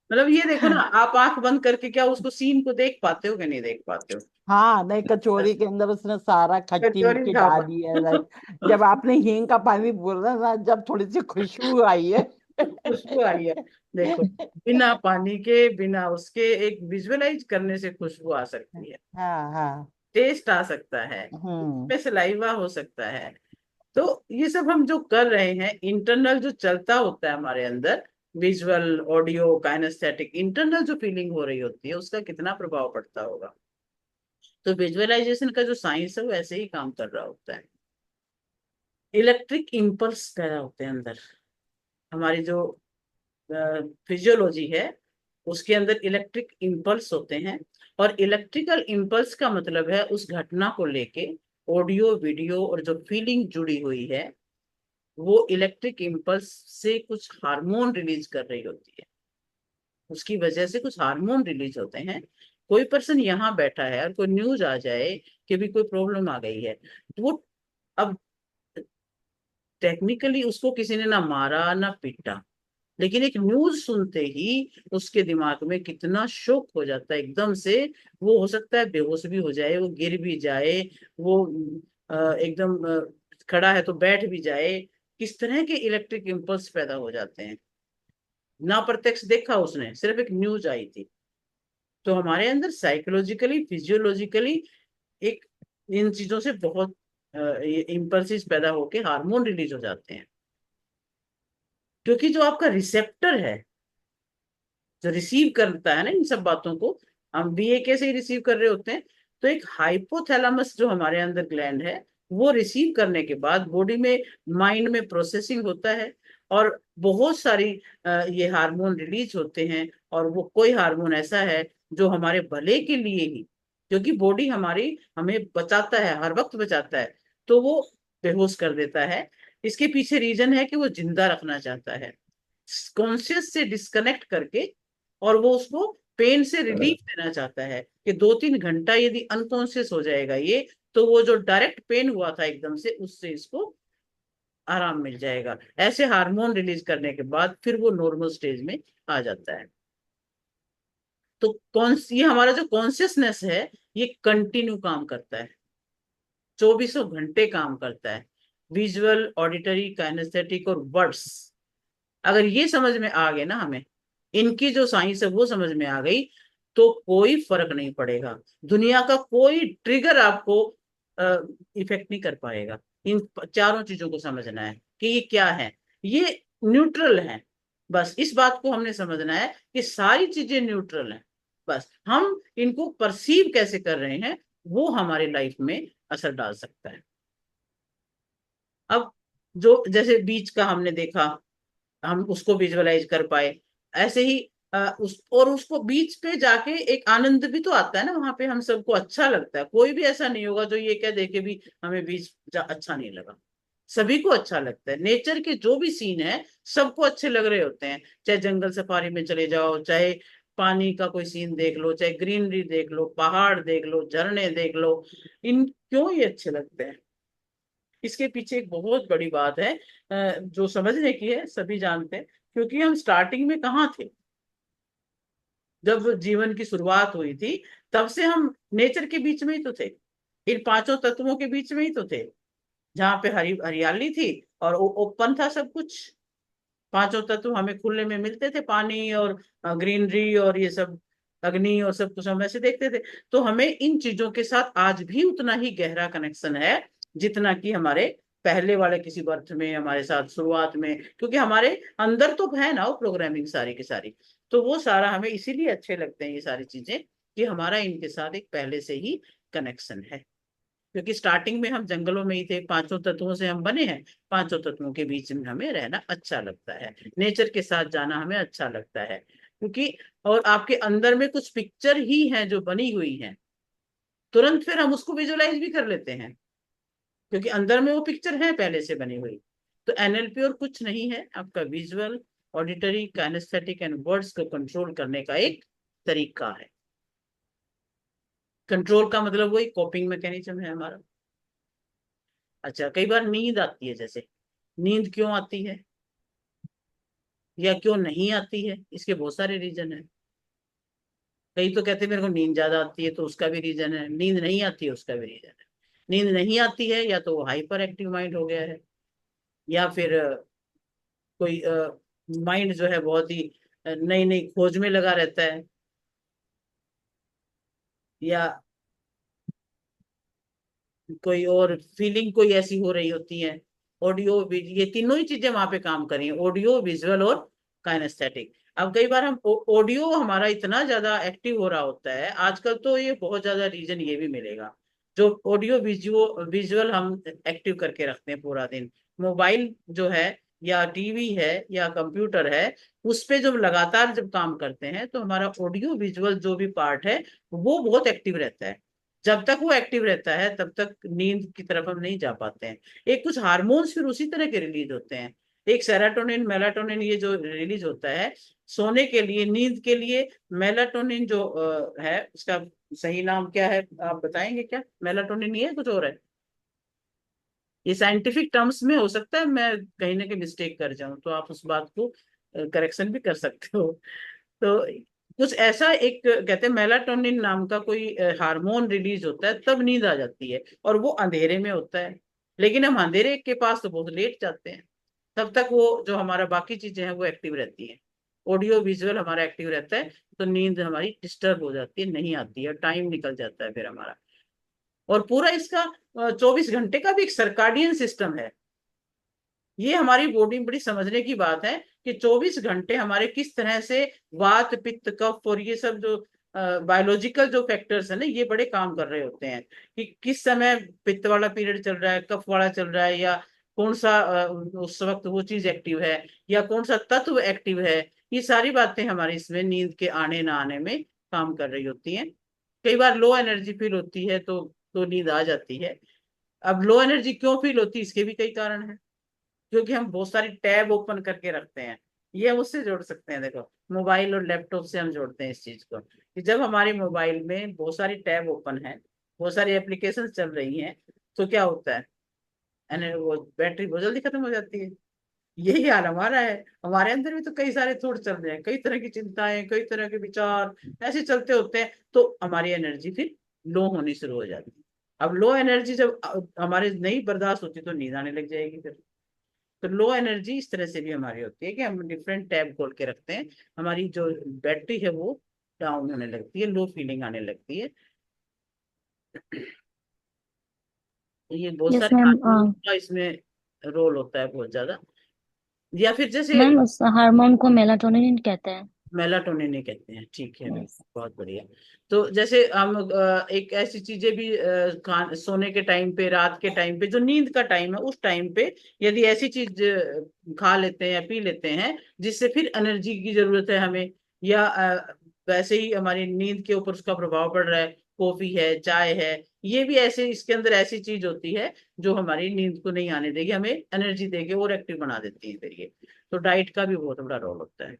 मतलब ये देखो ना, आप आंख बंद करके क्या उसको सीन को देख पाते हो कि नहीं देख पाते हो? हाँ नहीं, बस कचौरी के अंदर उसने सारा खट्टी कचौरी मिट्टी खा डाली है, लाइक पा जब आपने हींग का पानी बोला ना, जब थोड़ी सी खुशबू आई है। खुशबू आई है। देखो, बिना पानी के, बिना उसके एक विजुअलाइज करने से खुशबू आ सकती है, हाँ हाँ। टेस्ट आ सकता है, हम्म। में सलाइवा हो सकता है। तो ये सब हम जो कर रहे हैं, इंटरनल जो चलता होता है हमारे अंदर, विजुअल, ऑडियो, काइनेस्थेटिक, इंटरनल जो फीलिंग हो रही होती है, उसका कितना प्रभाव पड़ता होगा। तो विजुअलाइजेशन का जो साइंस है वो ऐसे ही काम कर रहा होता है। इलेक्ट्रिक इम्पल्स पैदा होते हैं अंदर, हमारी जो फिजियोलॉजी है उसके अंदर इलेक्ट्रिक इम्पल्स होते हैं। और इलेक्ट्रिकल इम्पल्स का मतलब है उस घटना को लेके ऑडियो, वीडियो और जो फीलिंग जुड़ी हुई है, वो इलेक्ट्रिक इम्पल्स से कुछ हार्मोन रिलीज कर रही होती है, उसकी वजह से कुछ हार्मोन रिलीज होते हैं। कोई पर्सन यहाँ बैठा है और कोई न्यूज आ जाए कि भी कोई प्रॉब्लम आ गई है, तो वो, अब टेक्निकली उसको किसी ने ना मारा ना पीटा, लेकिन एक न्यूज सुनते ही उसके दिमाग में कितना शौक हो जाता है एकदम से। वो हो सकता है बेहोश भी हो जाए, वो गिर भी जाए, वो एकदम खड़ा है तो बैठ भी जाए। किस तरह के इलेक्ट्रिक इम्पल्स पैदा हो जाते हैं, ना प्रत्यक्ष देखा उसने, सिर्फ एक न्यूज आई थी। तो हमारे अंदर साइकोलॉजिकली, फिजियोलॉजिकली एक इन चीजों से बहुत इम्पल्सिस पैदा होके हार्मोन रिलीज हो जाते हैं। क्योंकि जो आपका रिसेप्टर है, जो रिसीव करता है ना इन सब बातों को, हम भी एक कैसे ही रिसीव कर रहे होते हैं। तो एक हाइपोथैलेमस जो हमारे अंदर ग्लैंड है, वो रिसीव करने के बाद बॉडी में, माइंड में प्रोसेसिंग होता है, और बहुत सारी ये हार्मोन रिलीज होते हैं। और वो कोई हार्मोन ऐसा है जो हमारे भले के लिए ही, क्योंकि बॉडी हमारी हमें बचाता है, हर वक्त बचाता है, तो वो बेहोश कर देता है। इसके पीछे रीजन है कि वो जिंदा रखना चाहता है, कॉन्शियस से डिस्कनेक्ट करके, और वो उसको पेन से रिलीफ देना चाहता है कि 2-3 घंटा यदि अनकॉन्शियस हो जाएगा ये, तो वो जो डायरेक्ट पेन हुआ था एकदम से, उससे इसको आराम मिल जाएगा। ऐसे हार्मोन रिलीज करने के बाद फिर वो नॉर्मल स्टेज में आ जाता है। तो ये हमारा जो कॉन्शियसनेस है, ये कंटिन्यू काम करता है, 2400 घंटे काम करता है। विजुअल, ऑडिटरी, काइनेस्थेटिक और वर्ड्स, अगर ये समझ में आ गए ना हमें, इनकी जो साइंस है वो समझ में आ गई, तो कोई फर्क नहीं पड़ेगा, दुनिया का कोई ट्रिगर आपको इफेक्ट नहीं कर पाएगा। इन चारों चीजों को समझना है कि ये क्या है, ये न्यूट्रल है। बस इस बात को हमने समझना है कि सारी चीजें न्यूट्रल हैं, बस हम इनको परसीव कैसे कर रहे हैं वो हमारी लाइफ में असर डाल सकता है। अब जो जैसे बीच का हमने देखा, हम उसको विजुअलाइज कर पाए, ऐसे ही उसको बीच पे जाके एक आनंद भी तो आता है ना, वहां पे हम सबको अच्छा लगता है। कोई भी ऐसा नहीं होगा जो ये कह दे के भी हमें बीच अच्छा नहीं लगा, सभी को अच्छा लगता है। नेचर के जो भी सीन है सबको अच्छे लग रहे होते हैं, चाहे जंगल सफारी में चले जाओ, चाहे पानी का कोई सीन देख लो, चाहे ग्रीनरी देख लो, पहाड़ देख लो, झरने देख लो, इन क्यों ये अच्छे लगते हैं? इसके पीछे एक बहुत बड़ी बात है, जो समझने की है, सभी जानते हैं। क्योंकि हम स्टार्टिंग में कहाँ थे, जब जीवन की शुरुआत हुई थी, तब से हम नेचर के बीच में ही तो थे, इन पांचों तत्वों के बीच में ही तो थे, जहाँ पे हरियाली थी और ओपन था सब कुछ। पांचों तत्व हमें खुले में मिलते थे, पानी और ग्रीनरी और ये सब, अग्नि और सब कुछ हम ऐसे देखते थे। तो हमें इन चीजों के साथ आज भी उतना ही गहरा कनेक्शन है जितना कि हमारे पहले वाले किसी बर्थ में हमारे साथ शुरुआत में, क्योंकि हमारे अंदर तो है ना वो प्रोग्रामिंग सारी की सारी। तो वो सारा हमें इसीलिए अच्छे लगते हैं ये सारी चीजें, कि हमारा इनके साथ एक पहले से ही कनेक्शन है। क्योंकि स्टार्टिंग में हम जंगलों में ही थे, पांचों तत्वों से हम बने हैं, पांचों तत्वों के बीच में हमें रहना अच्छा लगता है, नेचर के साथ जाना हमें अच्छा लगता है। क्योंकि और आपके अंदर में कुछ पिक्चर ही हैं जो बनी हुई हैं, तुरंत फिर हम उसको विजुअलाइज भी कर लेते हैं, क्योंकि अंदर में वो पिक्चर है पहले से बनी हुई। तो एनएलपी और कुछ नहीं है, आपका visual, auditory, kinesthetic and words को कंट्रोल करने का एक तरीका है। कंट्रोल का मतलब वही कोपिंग मैकेनिज्म है हमारा। अच्छा, कई बार नींद आती है, जैसे नींद क्यों आती है या क्यों नहीं आती है, इसके बहुत सारे रीजन है। कई तो कहते हैं मेरे को नींद ज्यादा आती है, तो उसका भी रीजन है। नींद नहीं आती है, उसका भी रीजन है। नींद नहीं आती है या तो हाइपर एक्टिव माइंड हो गया है, या फिर कोई माइंड जो है बहुत ही नई नई खोज में लगा रहता है, या कोई और फीलिंग कोई ऐसी हो रही होती है। ऑडियो, ये तीनों ही चीजें वहां पे काम करी हैं, ऑडियो, विजुअल और काइनेस्थेटिक। अब कई बार हम ऑडियो हमारा इतना ज्यादा एक्टिव हो रहा होता है आजकल, तो ये बहुत ज्यादा रीजन ये भी मिलेगा। जो ऑडियो विजुअल विजुअल हम एक्टिव करके रखते हैं पूरा दिन, मोबाइल जो है या टीवी है या कंप्यूटर है, उस पे जब लगातार जब काम करते हैं तो हमारा ऑडियो विजुअल जो भी पार्ट है वो बहुत एक्टिव रहता है। जब तक वो एक्टिव रहता है तब तक नींद की तरफ हम नहीं जा पाते हैं। एक कुछ हार्मोन्स फिर उसी तरह के रिलीज होते हैं। एक सेरोटोनिन, मेलाटोनिन, ये जो रिलीज होता है सोने के लिए, नींद के लिए। मेलाटोनिन जो है, उसका सही नाम क्या है आप बताएंगे क्या? मेलाटोनिन ही है, कुछ और है? ये साइंटिफिक टर्म्स में हो सकता है मैं कहीं ना कहीं मिस्टेक कर जाऊं, तो आप उस बात को करेक्शन भी कर सकते हो। तो कुछ ऐसा एक कहते हैं मेलाटोनिन नाम का कोई हार्मोन रिलीज होता है, तब नींद आ जाती है, और वो अंधेरे में होता है। लेकिन हम अंधेरे के पास तो बहुत लेट जाते हैं, तब तक वो जो हमारा बाकी चीजें हैं वो एक्टिव रहती हैं। ऑडियो विजुअल हमारा एक्टिव रहता है, तो नींद हमारी डिस्टर्ब हो जाती है, नहीं आती है, टाइम निकल जाता है फिर हमारा। और पूरा इसका 24 घंटे का भी एक सर्काडियन सिस्टम है। ये हमारी बॉडी में बड़ी समझने की बात है कि 24 घंटे हमारे किस तरह से वात, पित्त, कफ और ये सब जो बायोलॉजिकल जो फैक्टर्स है ना, ये बड़े काम कर रहे होते हैं कि किस समय पित्त वाला पीरियड चल रहा है, कफ वाला चल रहा है, या कौन सा उस वक्त वो चीज एक्टिव है, या कौन सा तत्व एक्टिव है। ये सारी बातें हमारे इसमें नींद के आने ना आने में काम कर रही होती हैं। कई बार लो एनर्जी फील होती है तो नींद आ जाती है। अब लो एनर्जी क्यों फील होती है, इसके भी कई कारण हैं। क्योंकि हम बहुत सारी टैब ओपन करके रखते हैं। ये हम उससे जोड़ सकते हैं, देखो मोबाइल और लैपटॉप से हम जोड़ते हैं इस चीज को, कि जब हमारे मोबाइल में बहुत सारी टैब ओपन है, बहुत सारी एप्लीकेशन चल रही हैं, तो क्या होता है, यानी वो बैटरी बहुत जल्दी खत्म हो जाती है। यही हाल हमारा है। हमारे अंदर भी तो कई सारे थॉट चल रहे हैं, कई तरह की चिंताएं, कई तरह के विचार ऐसे चलते होते हैं, तो हमारी एनर्जी फिर लो होनी शुरू हो जाती है। अब लो एनर्जी जब हमारे नहीं बर्दाश्त होती तो नींद आने लग जाएगी फिर। तो लो एनर्जी इस तरह से भी हमारी होती है कि हम डिफरेंट टैब खोल के रखते हैं, हमारी जो बैटरी है वो डाउन होने लगती है, लो फीलिंग आने लगती है। तो ये बहुत जैसे सारे हम हार्मोन का इसमें रोल होता है बहुत ज्यादा। या फिर जैसे मैम उस हार्मोन को मेलाटोनिन कहते हैं। मेलाटोनिन ही कहते हैं, ठीक है, यस। बिल्कुल, बहुत बढ़िया। तो जैसे हम एक ऐसी चीजें भी सोने के टाइम पे, रात के टाइम पे, जो नींद का टाइम है उस टाइम पे यदि ऐसी चीज खा लेते हैं या पी लेते हैं जिससे फिर एनर्जी की जरूरत है हमें, या वैसे ही हमारी नींद के ऊपर उसका प्रभाव पड़ रहा है, कॉफी है, चाय है, ये भी ऐसे, इसके अंदर ऐसी चीज होती है जो हमारी नींद को नहीं आने देगी, हमें एनर्जी देके और एक्टिव बना देती है फिर ये। तो डाइट का भी बहुत बड़ा रोल होता है।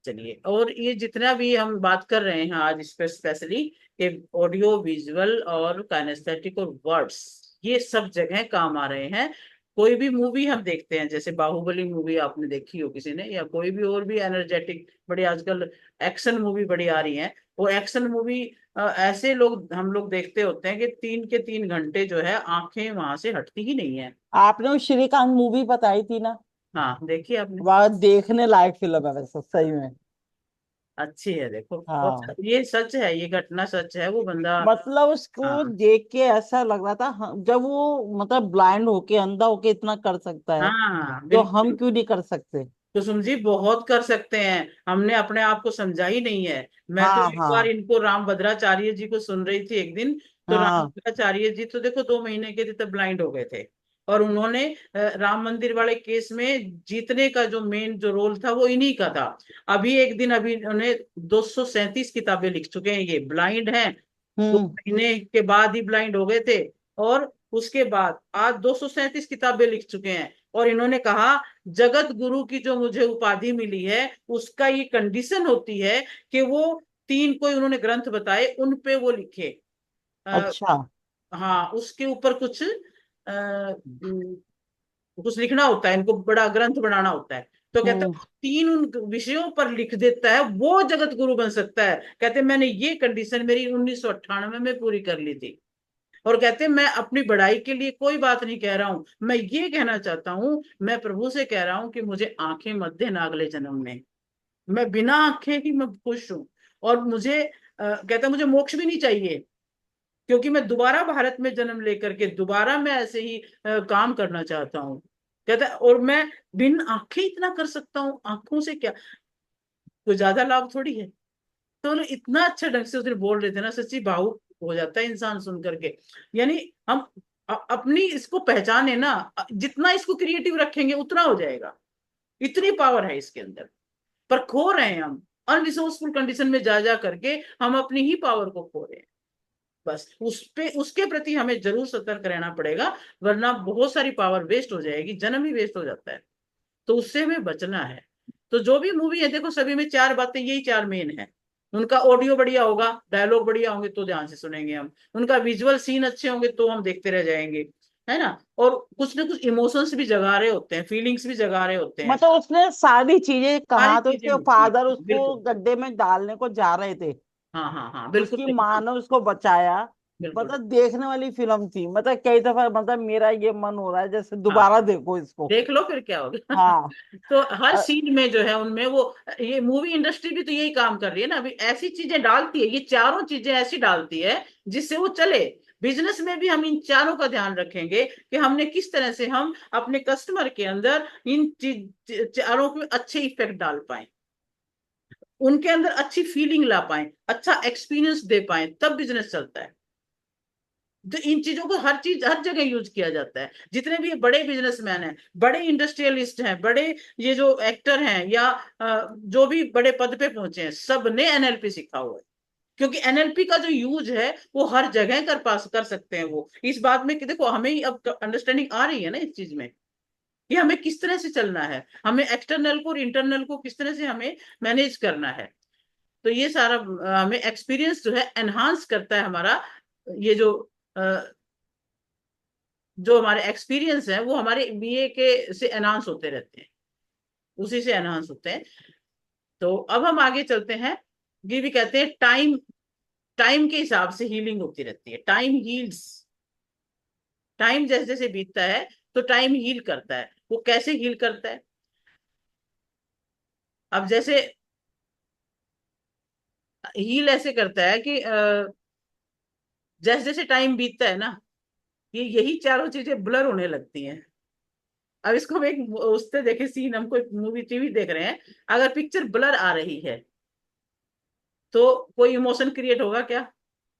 चलिए, और ये जितना भी हम बात कर रहे हैं आज इस पर स्पेशली, कि ऑडियो विजुअल और काइनेस्थेटिक और वर्ड्स, ये सब जगह काम आ रहे हैं। कोई भी मूवी हम देखते हैं, जैसे बाहुबली मूवी आपने देखी हो किसी ने, या कोई भी और भी एनर्जेटिक बड़ी आजकल एक्शन मूवी बड़ी आ रही है, वो एक्शन मूवी ऐसे लोग हम लोग देखते होते हैं कि 3 के 3 घंटे जो है आंखें वहां से हटती ही नहीं है। आपने वो श्रीकांत मूवी बताई थी ना, हाँ, देखिए आपने। वह देखने लायक फिल्म है वैसे, सही में। अच्छी है, देखो। और हाँ, ये सच है, ये घटना सच है, वो बंदा। मतलब उसको हाँ देख के ऐसा लग रहा था, जब वो मतलब ब्लाइंड होके, अंधा होके इतना कर सकता है, हाँ, तो हम बिल्कुल। क्यों नहीं कर सकते। कुसुम जी बहुत कर सकते हैं, हमने अपने आप को समझा ही नहीं है। मैं तो हाँ एक बार हाँ इनको राम भद्राचार्य जी को सुन रही थी एक दिन, तो राम हाँ। भद्राचार्य जी तो देखो 2 महीने के थे तब ब्लाइंड हो गए थे, और उन्होंने राम मंदिर वाले केस में जीतने का जो मेन जो रोल था वो इन्हीं का था। अभी एक दिन, अभी उन्हें 237 किताबें लिख चुके हैं, ये ब्लाइंड हैं, दो हम्म। महीने के बाद ही ब्लाइंड हो गए थे, और उसके बाद आज 237 किताबें लिख चुके हैं। और इन्होंने कहा जगत गुरु की जो मुझे उपाधि मिली है उसका ये कंडीशन होती है कि वो 3 कोई उन्होंने ग्रंथ बताए, उन पे वो लिखे। अच्छा। हाँ, उसके ऊपर कुछ लिखना होता है, इनको बड़ा ग्रंथ बनाना होता है। तो कहते हैं हम्म। वो 3 उन विषयों पर लिख देता है, वो जगत गुरु बन सकता है। कहते हैं मैंने ये कंडीशन मेरी 1998 में पूरी कर ली थी। और कहते हैं मैं अपनी बड़ाई के लिए कोई बात नहीं कह रहा हूं, मैं ये कहना चाहता हूं, मैं प्रभु से कह रहा हूं कि मुझे आंखें मत देना अगले जन्म में। मैं बिना आंखें ही मैं खुश हूं। और मुझे कहता है मुझे मोक्ष भी नहीं चाहिए, क्योंकि मैं दोबारा भारत में जन्म लेकर के दोबारा मैं ऐसे ही काम करना चाहता हूँ। कहता है और मैं बिन आंखें इतना कर सकता हूँ, आंखों से क्या कोई ज्यादा लाभ थोड़ी है। तो उन्हें इतना अच्छा ढंग से उसने बोल रहे थे ना, सच्ची भावुक हो जाता है इंसान सुन करके। यानी हम अपनी इसको पहचाने ना, जितना इसको क्रिएटिव रखेंगे उतना हो जाएगा। इतनी पावर है इसके अंदर, पर खो रहे हैं हम। अनरिसोर्सफुल कंडीशन में जा जा करके हम अपनी ही पावर को खो रहे हैं। बस उसके प्रति हमें जरूर सतर्क रहना पड़ेगा, वरना बहुत सारी पावर वेस्ट हो जाएगी, जन्म ही वेस्ट हो जाता है। तो उससे हमें बचना है। तो जो भी मूवी है देखो, सभी में 4 बातें, यही 4 मेन है। उनका ऑडियो बढ़िया होगा, डायलॉग बढ़िया होंगे तो ध्यान से सुनेंगे हम। उनका विजुअल सीन अच्छे होंगे तो हम देखते रह जाएंगे, है ना। और कुछ ना कुछ इमोशंस भी जगा रहे होते हैं, फीलिंग्स भी जगा रहे होते हैं। मतलब उसने सारी चीजें सारी कहा, तो चीजें उसके होती फादर हैं, उसको बिल्कुल। गड्ढे में डालने को जा रहे थे, हाँ हाँ हाँ, बिल्कुल उसकी सही माँ बात, ने उसको बचाया। बिल्कुल। मतलब देखने वाली फिल्म थी, मतलब कई दफा मतलब मेरा ये मन हो रहा है जैसे हाँ, दोबारा देखो इसको। देख लो फिर क्या होगा। हाँ। तो हर अ- सीन में जो है उनमें वो, ये मूवी इंडस्ट्री भी तो यही काम कर रही है ना, अभी ऐसी चीजें डालती है, ये चारों चीजें ऐसी डालती है जिससे वो चले। बिजनेस में भी हम इन चारों का ध्यान रखेंगे कि हमने किस तरह से हम अपने कस्टमर के अंदर इन चारों के अच्छे इफेक्ट डाल पाए, उनके अंदर अच्छी फीलिंग ला पाए, अच्छा एक्सपीरियंस दे पाए, तब बिजनेस चलता है। तो इन चीजों को हर चीज हर जगह यूज किया जाता है। जितने भी बड़े बिजनेसमैन हैं, बड़े इंडस्ट्रियलिस्ट हैं, बड़े ये जो एक्टर हैं, या जो भी बड़े पद पे पहुंचे हैं, सब ने एनएलपी सीखा हुआ है। क्योंकि एनएलपी का जो यूज है वो हर जगह कर सकते हैं। वो इस बात में कि देखो हमें ही अब अंडरस्टैंडिंग आ रही है ना इस चीज में, कि हमें किस तरह से चलना है, हमें एक्सटर्नल को और इंटरनल को किस तरह से हमें मैनेज करना है। तो ये सारा हमें एक्सपीरियंस जो है एनहांस करता है हमारा। ये जो हमारे एक्सपीरियंस है वो हमारे बीए के से एनहांस होते रहते हैं, उसी से एनहांस होते हैं। तो अब हम आगे चलते हैं। ये भी कहते हैं टाइम, टाइम के हिसाब से हीलिंग होती रहती है, टाइम हील्स। टाइम जैसे जैसे बीतता है तो टाइम हील करता है। वो कैसे हील करता है? अब जैसे हील ऐसे करता है कि जैसे जैसे टाइम बीतता है ना, ये यही चारों चीजें ब्लर होने लगती हैं। अब इसको हम एक उससे देखे सीन, हम कोई मूवी टीवी देख रहे हैं, अगर पिक्चर ब्लर आ रही है तो कोई इमोशन क्रिएट होगा क्या?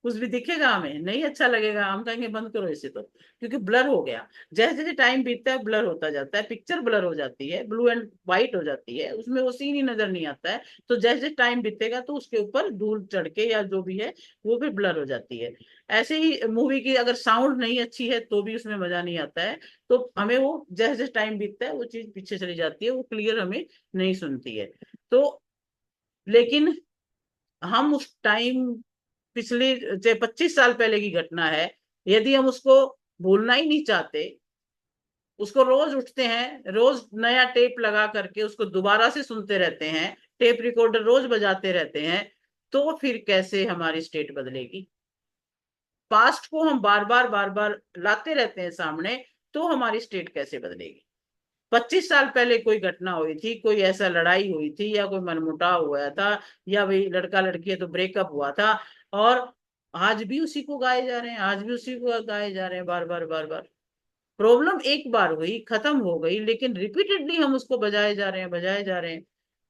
कुछ भी दिखेगा हमें नहीं अच्छा लगेगा, हम कहेंगे बंद करो इसे तो, क्योंकि ब्लर हो गया। जैसे जैसे टाइम बीतता है ब्लर होता जाता है, पिक्चर ब्लर हो जाती है, ब्लू एंड व्हाइट हो जाती है, उसमें वो सीन ही नजर नहीं आता है। तो जैसे जैसे टाइम बीतेगा तो उसके ऊपर धूल चढ़ के या जो भी है वो फिर ब्लर हो जाती है। ऐसे ही मूवी की अगर साउंड नहीं अच्छी है तो भी उसमें मजा नहीं आता है। तो हमें वो जैसे जैसे टाइम बीतता है वो चीज पीछे चली जाती है, वो क्लियर हमें नहीं सुनती है। तो लेकिन हम उस टाइम, पिछले चाहे 25 साल पहले की घटना है, यदि हम उसको भूलना ही नहीं चाहते, उसको रोज उठते हैं, रोज नया टेप लगा करके उसको दोबारा से सुनते रहते हैं, टेप रिकॉर्डर रोज बजाते रहते हैं, तो फिर कैसे हमारी स्टेट बदलेगी? पास्ट को हम बार बार लाते रहते हैं सामने, तो हमारी स्टेट कैसे बदलेगी? 25 साल पहले कोई घटना हुई थी, कोई ऐसा लड़ाई हुई थी या कोई मनमुटाव हुआ था, या भाई लड़का लड़की है तो ब्रेकअप हुआ था, और आज भी उसी को गाए जा रहे हैं, आज भी उसी को गाए जा रहे हैं बार बार बार बार। प्रॉब्लम एक बार हुई खत्म हो गई, लेकिन रिपीटेडली हम उसको बजाए जा रहे हैं, बजाए जा रहे हैं।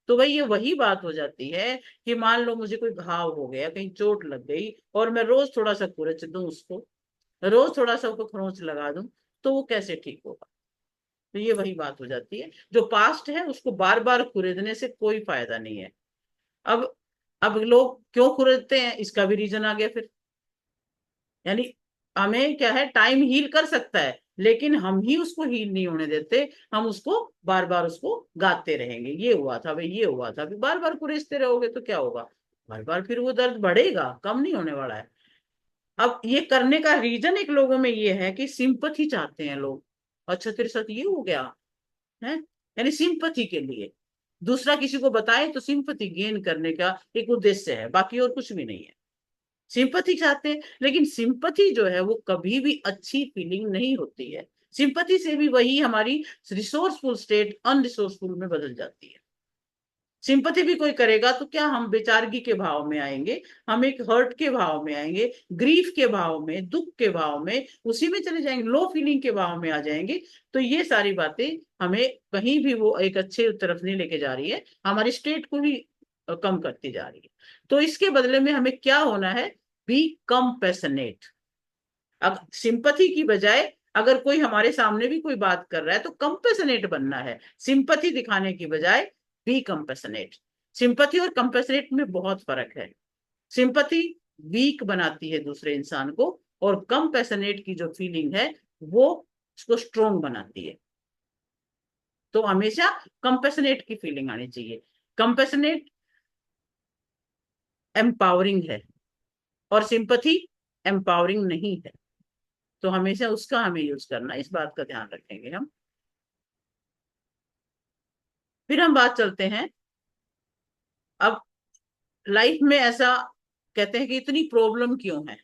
तो भाई ये वही बात हो जाती है कि मान लो मुझे कोई घाव हो गया, कहीं चोट लग गई, और मैं रोज थोड़ा सा खुरच दूं उसको, रोज थोड़ा सा उसको खरोंच लगा दूं, तो वो कैसे ठीक होगा? तो ये वही बात हो जाती है, जो पास्ट है उसको बार बार खुरेदने से कोई फायदा नहीं है। अब अब लोग क्यों खुरेदते हैं, इसका भी रीजन आ गया फिर। यानी हमें क्या है, टाइम हील कर सकता है, लेकिन हम ही उसको हील नहीं होने देते। हम उसको बार बार उसको गाते रहेंगे, ये हुआ था भाई, ये हुआ था, बार बार कुरेदते रहोगे तो क्या होगा? बार बार फिर वो दर्द बढ़ेगा, कम नहीं होने वाला है। अब ये करने का रीजन एक लोगों में ये है कि सिंपथी चाहते हैं लोग। अच्छा तेरे साथ ये हो गया है, यानी सिंपथी के लिए दूसरा किसी को बताए तो सिंपथी गेन करने का एक उद्देश्य है, बाकी और कुछ भी नहीं है। सिंपथी चाहते हैं, लेकिन सिंपथी जो है वो कभी भी अच्छी फीलिंग नहीं होती है। सिंपथी से भी वही हमारी रिसोर्सफुल स्टेट अनरिसोर्सफुल में बदल जाती है। सिंपथी भी कोई करेगा तो क्या हम बेचारगी के भाव में आएंगे, हम एक हर्ट के भाव में आएंगे, ग्रीफ के भाव में, दुख के भाव में, उसी में चले जाएंगे, लो फीलिंग के भाव में आ जाएंगे। तो ये सारी बातें हमें कहीं भी वो एक अच्छे तरफ नहीं लेके जा रही है, हमारी स्टेट को भी कम करती जा रही है। तो इसके बदले में हमें क्या होना है, बी कंपैशनेट। अब सिंपथी की बजाय अगर कोई हमारे सामने भी कोई बात कर रहा है तो कंपैशनेट बनना है, सिंपथी दिखाने की बजाय बी कंपैशनेट। सिंपथी और कंपैशनेट में बहुत फर्क है। सिंपथी वीक बनाती है दूसरे इंसान को, और कंपैशनेट की जो फीलिंग है वो उसको स्ट्रोंग बनाती है। तो हमेशा कंपैशनेट की फीलिंग आनी चाहिए। कंपैशनेट एम्पावरिंग है और सिंपथी एम्पावरिंग नहीं है। तो हमेशा उसका हमें यूज करना, इस बात का ध्यान रखेंगे हम। फिर हम बात चलते हैं, अब लाइफ में ऐसा कहते हैं कि इतनी प्रॉब्लम क्यों है।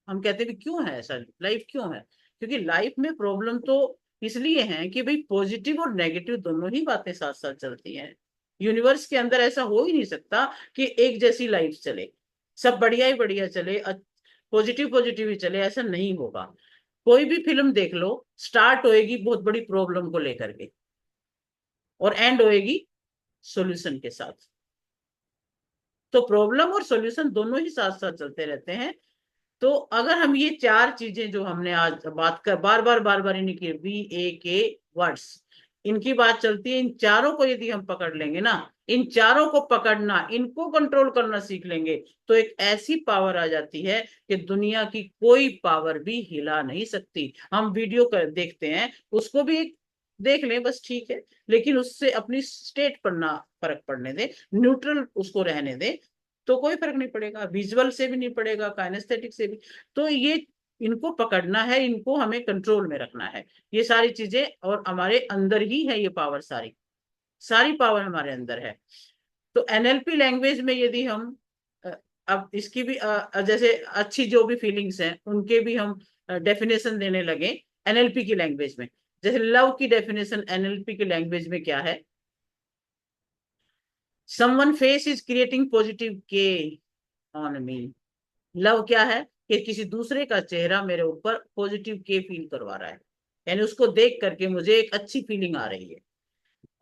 हम कहते हैं कि क्यों है ऐसा, लाइफ क्यों है? क्योंकि लाइफ में प्रॉब्लम तो इसलिए है कि भाई पॉजिटिव और नेगेटिव दोनों ही बातें साथ साथ चलती हैं। यूनिवर्स के अंदर ऐसा हो ही नहीं सकता कि एक जैसी लाइफ चले, सब बढ़िया ही बढ़िया चले, पॉजिटिव पॉजिटिव ही चले, ऐसा नहीं होगा। कोई भी फिल्म देख लो, स्टार्ट होएगी बहुत बड़ी प्रॉब्लम को लेकर के और एंड होएगी सॉल्यूशन के साथ। तो प्रॉब्लम और सॉल्यूशन दोनों ही साथ साथ चलते रहते हैं। तो अगर हम ये चार चीजें जो हमने आज बात कर, बार बार इन्हीं की VAK वर्ड्स, इनकी बात चलती है, इन चारों को यदि हम पकड़ लेंगे ना, इन चारों को पकड़ना, इनको कंट्रोल करना सीख लेंगे, तो एक ऐसी पावर आ जाती है कि दुनिया की कोई पावर भी हिला नहीं सकती। हम वीडियो कर देखते हैं, उसको भी एक देख लें बस, ठीक है, लेकिन उससे अपनी स्टेट पर ना फर्क पड़ने दे, न्यूट्रल उसको रहने दे, तो कोई फर्क नहीं पड़ेगा। विजुअल से भी नहीं पड़ेगा, काइनेस्थेटिक से भी। तो ये इनको पकड़ना है, इनको हमें कंट्रोल में रखना है, ये सारी चीजें, और हमारे अंदर ही है ये पावर, सारी सारी पावर हमारे अंदर है। तो NLP लैंग्वेज में यदि हम अब इसकी भी जैसे अच्छी जो भी फीलिंग्स हैं उनके भी हम डेफिनेशन देने लगे NLP की लैंग्वेज में। जैसे लव की डेफिनेशन NLP की लैंग्वेज में क्या है, someone face is creating positive के ऑन मी। लव क्या है, कि किसी दूसरे का चेहरा मेरे ऊपर पॉजिटिव के फील करवा रहा है, यानी उसको देख करके मुझे एक अच्छी फीलिंग आ रही है,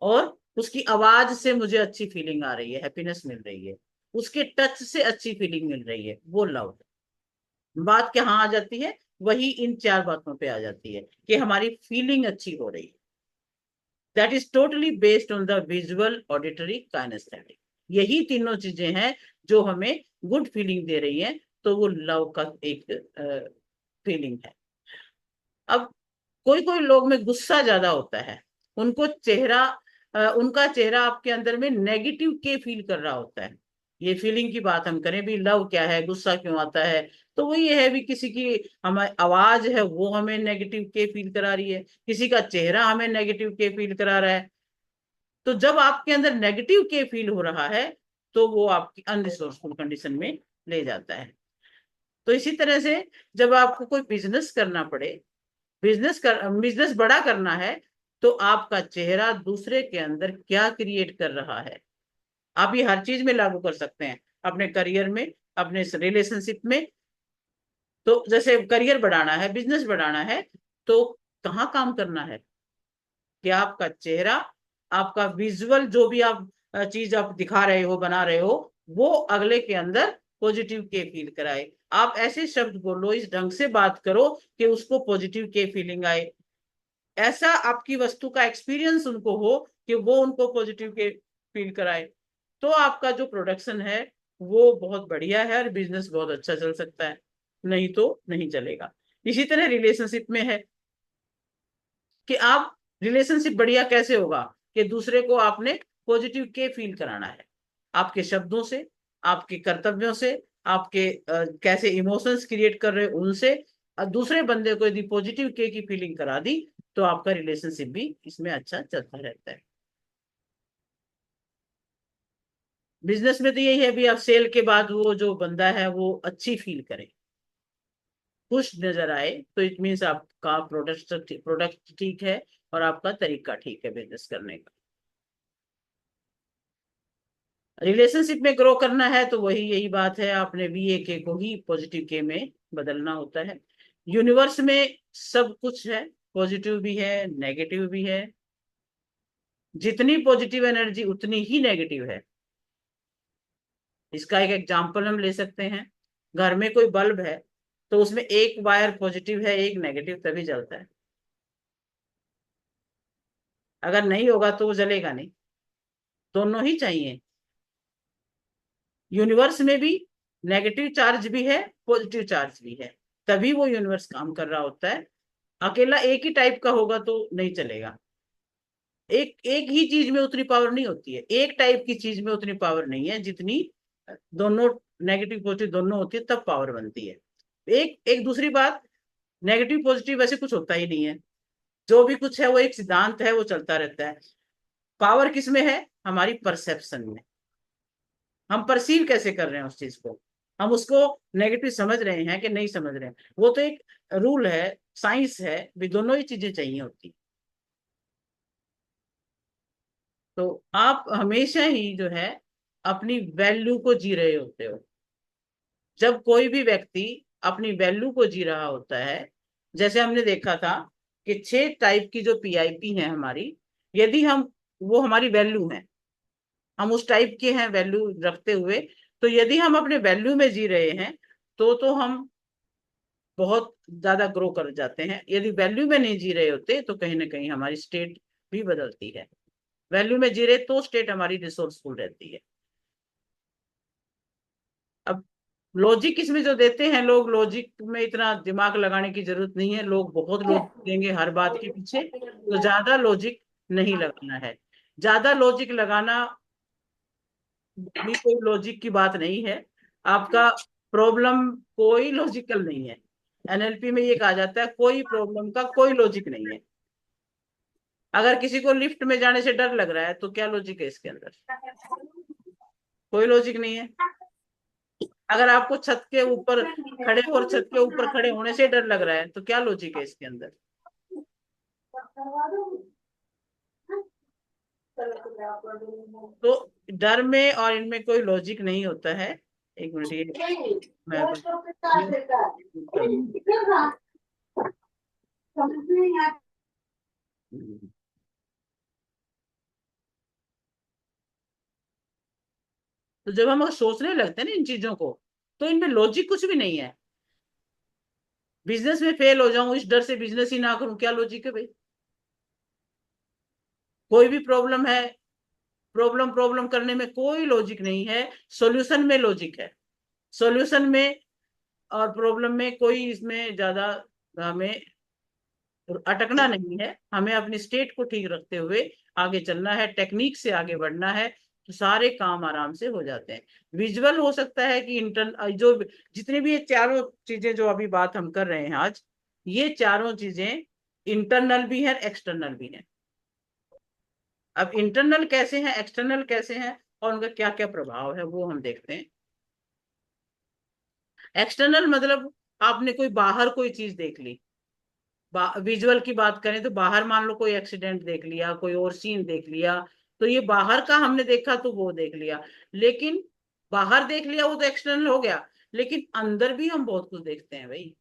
और उसकी आवाज से मुझे अच्छी फीलिंग आ रही है, हैप्पीनेस मिल रही है, उसके टच से अच्छी फीलिंग मिल रही है, वो लव है। बात कहाँ आ जाती है, वही इन चार बातों पे आ जाती है कि हमारी फीलिंग अच्छी हो रही है। That is totally based on the visual, auditory, kinesthetic. यही तीनों चीजें हैं जो हमें गुड फीलिंग दे रही है। तो वो लव का एक फीलिंग है। अब कोई कोई लोग में गुस्सा ज्यादा होता है, उनको चेहरा उनका चेहरा आपके अंदर में नेगेटिव के फील कर रहा होता है। ये फीलिंग की बात हम करें भी, लव क्या है, गुस्सा क्यों आता है, तो वो ये है भी किसी की हमारी आवाज है वो हमें नेगेटिव के फील करा रही है, किसी का चेहरा हमें नेगेटिव के फील करा रहा है। तो जब आपके अंदर नेगेटिव के फील हो रहा है तो वो आपकी अनरिसोर्सफुल कंडीशन में ले जाता है। तो इसी तरह से जब आपको कोई बिजनेस करना पड़े, बिजनेस बड़ा करना है, तो आपका चेहरा दूसरे के अंदर क्या क्रिएट कर रहा है। आप ये हर चीज में लागू कर सकते हैं, अपने करियर में, अपने रिलेशनशिप में। तो जैसे करियर बढ़ाना है, बिजनेस बढ़ाना है, तो कहाँ काम करना है कि आपका चेहरा, आपका विजुअल, जो भी आप चीज आप दिखा रहे हो, बना रहे हो, वो अगले के अंदर पॉजिटिव के फील कराए। आप ऐसे शब्द बोलो, इस ढंग से बात करो कि उसको पॉजिटिव के फीलिंग आए, ऐसा आपकी वस्तु का एक्सपीरियंस उनको हो कि वो उनको पॉजिटिव के फील कराए। तो आपका जो प्रोडक्शन है वो बहुत बढ़िया है और बिजनेस बहुत अच्छा चल सकता है, नहीं तो नहीं चलेगा। इसी तरह रिलेशनशिप में है कि आप रिलेशनशिप बढ़िया कैसे होगा, कि दूसरे को आपने पॉजिटिव के फील कराना है, आपके शब्दों से, आपके कर्तव्यों से, आपके कैसे इमोशंस क्रिएट कर रहे हो उनसे, और दूसरे बंदे को यदि पॉजिटिव के की फीलिंग करा दी तो आपका रिलेशनशिप भी इसमें अच्छा चलता रहता है। बिजनेस में तो यही है भी, आप सेल के बाद वो जो बंदा है वो अच्छी फील करे, खुश नजर आए, तो इट मीन्स आपका प्रोडक्ट ठीक है और आपका तरीका ठीक है बिजनेस करने का। रिलेशनशिप में ग्रो करना है तो वही यही बात है, आपने बीए के को ही पॉजिटिव के में बदलना होता है। यूनिवर्स में सब कुछ है, पॉजिटिव भी है नेगेटिव भी है, जितनी पॉजिटिव एनर्जी उतनी ही नेगेटिव है। इसका एक एग्जांपल हम ले सकते हैं, घर में कोई बल्ब है तो उसमें एक वायर पॉजिटिव है एक नेगेटिव, तभी जलता है, अगर नहीं होगा तो वो जलेगा नहीं, दोनों ही चाहिए। यूनिवर्स में भी नेगेटिव चार्ज भी है पॉजिटिव चार्ज भी है, तभी वो यूनिवर्स काम कर रहा होता है। अकेला एक ही टाइप का होगा तो नहीं चलेगा, एक एक ही चीज में उतनी पावर नहीं होती है, एक टाइप की चीज में उतनी पावर नहीं है जितनी दोनों नेगेटिव पॉजिटिव दोनों होती है तब पावर बनती है। एक एक दूसरी बात, नेगेटिव पॉजिटिव वैसे कुछ होता ही नहीं है, जो भी कुछ है वो एक सिद्धांत है, वो चलता रहता है। पावर किस में है, हमारी परसेप्शन में, हम परसीव कैसे कर रहे हैं उस चीज को, हम उसको नेगेटिव समझ रहे हैं कि नहीं समझ रहे हैं, वो तो एक रूल है, साइंस है भी, दोनों ही चीजें चाहिए होती। तो आप हमेशा ही जो है अपनी वैल्यू को जी रहे होते हो। जब कोई भी व्यक्ति अपनी वैल्यू को जी रहा होता है, जैसे हमने देखा था कि 6 टाइप की जो पीआईपी है हमारी, यदि हम, वो हमारी वैल्यू है, हम उस टाइप के हैं वैल्यू रखते हुए, तो यदि हम अपने वैल्यू में जी रहे हैं तो हम बहुत ज्यादा ग्रो कर जाते हैं। यदि वैल्यू में नहीं जी रहे होते तो कहीं ना कहीं हमारी स्टेट भी बदलती है, वैल्यू में जी रहे तो स्टेट हमारी रिसोर्सफुल रहती है। अब लॉजिक इसमें जो देते हैं लोग, लॉजिक में इतना दिमाग लगाने की जरूरत नहीं है, लोग बहुत लॉजिक देंगे हर बात के पीछे, तो ज्यादा लॉजिक नहीं लगाना है। ज्यादा लॉजिक लगाना भी कोई लॉजिक की बात नहीं है, आपका प्रॉब्लम कोई लॉजिकल नहीं है। एनएलपी में ये कहा जाता है कोई प्रॉब्लम का कोई लॉजिक नहीं है। अगर किसी को लिफ्ट में जाने से डर लग रहा है तो क्या लॉजिक है इसके अंदर, कोई लॉजिक नहीं है। अगर आपको छत के ऊपर खड़े और छत के ऊपर खड़े होने से डर लग रहा है तो क्या लॉजिक है इसके अंदर, तो डर में और इनमें कोई लॉजिक नहीं होता है। एक मिनट, ये मैं तो जब हम सोचने लगते हैं ना इन चीजों को, तो इनमें लॉजिक कुछ भी नहीं है। बिजनेस में फेल हो जाऊं इस डर से बिजनेस ही ना करूं, क्या लॉजिक है भाई। कोई भी प्रॉब्लम है, प्रॉब्लम प्रॉब्लम करने में कोई लॉजिक नहीं है, सॉल्यूशन में लॉजिक है। सॉल्यूशन में और प्रॉब्लम में कोई इसमें ज्यादा हमें अटकना नहीं है, हमें अपनी स्टेट को ठीक रखते हुए आगे चलना है, टेक्निक से आगे बढ़ना है, तो सारे काम आराम से हो जाते हैं। विजुअल हो सकता है कि जो जितनी भी ये चारों चीजें जो अभी बात हम कर रहे हैं आज, ये चारों चीजें इंटरनल भी है एक्सटर्नल भी है। अब इंटरनल कैसे हैं एक्सटर्नल कैसे हैं और उनका क्या क्या प्रभाव है वो हम देखते हैं। एक्सटर्नल मतलब आपने कोई बाहर कोई चीज देख ली, विजुअल की बात करें तो बाहर मान लो कोई एक्सीडेंट देख लिया, कोई और सीन देख लिया, तो ये बाहर का हमने देखा तो वो देख लिया। लेकिन बाहर देख लिया वो तो एक्सटर्नल हो गया, लेकिन अंदर भी हम बहुत कुछ देखते हैं भाई,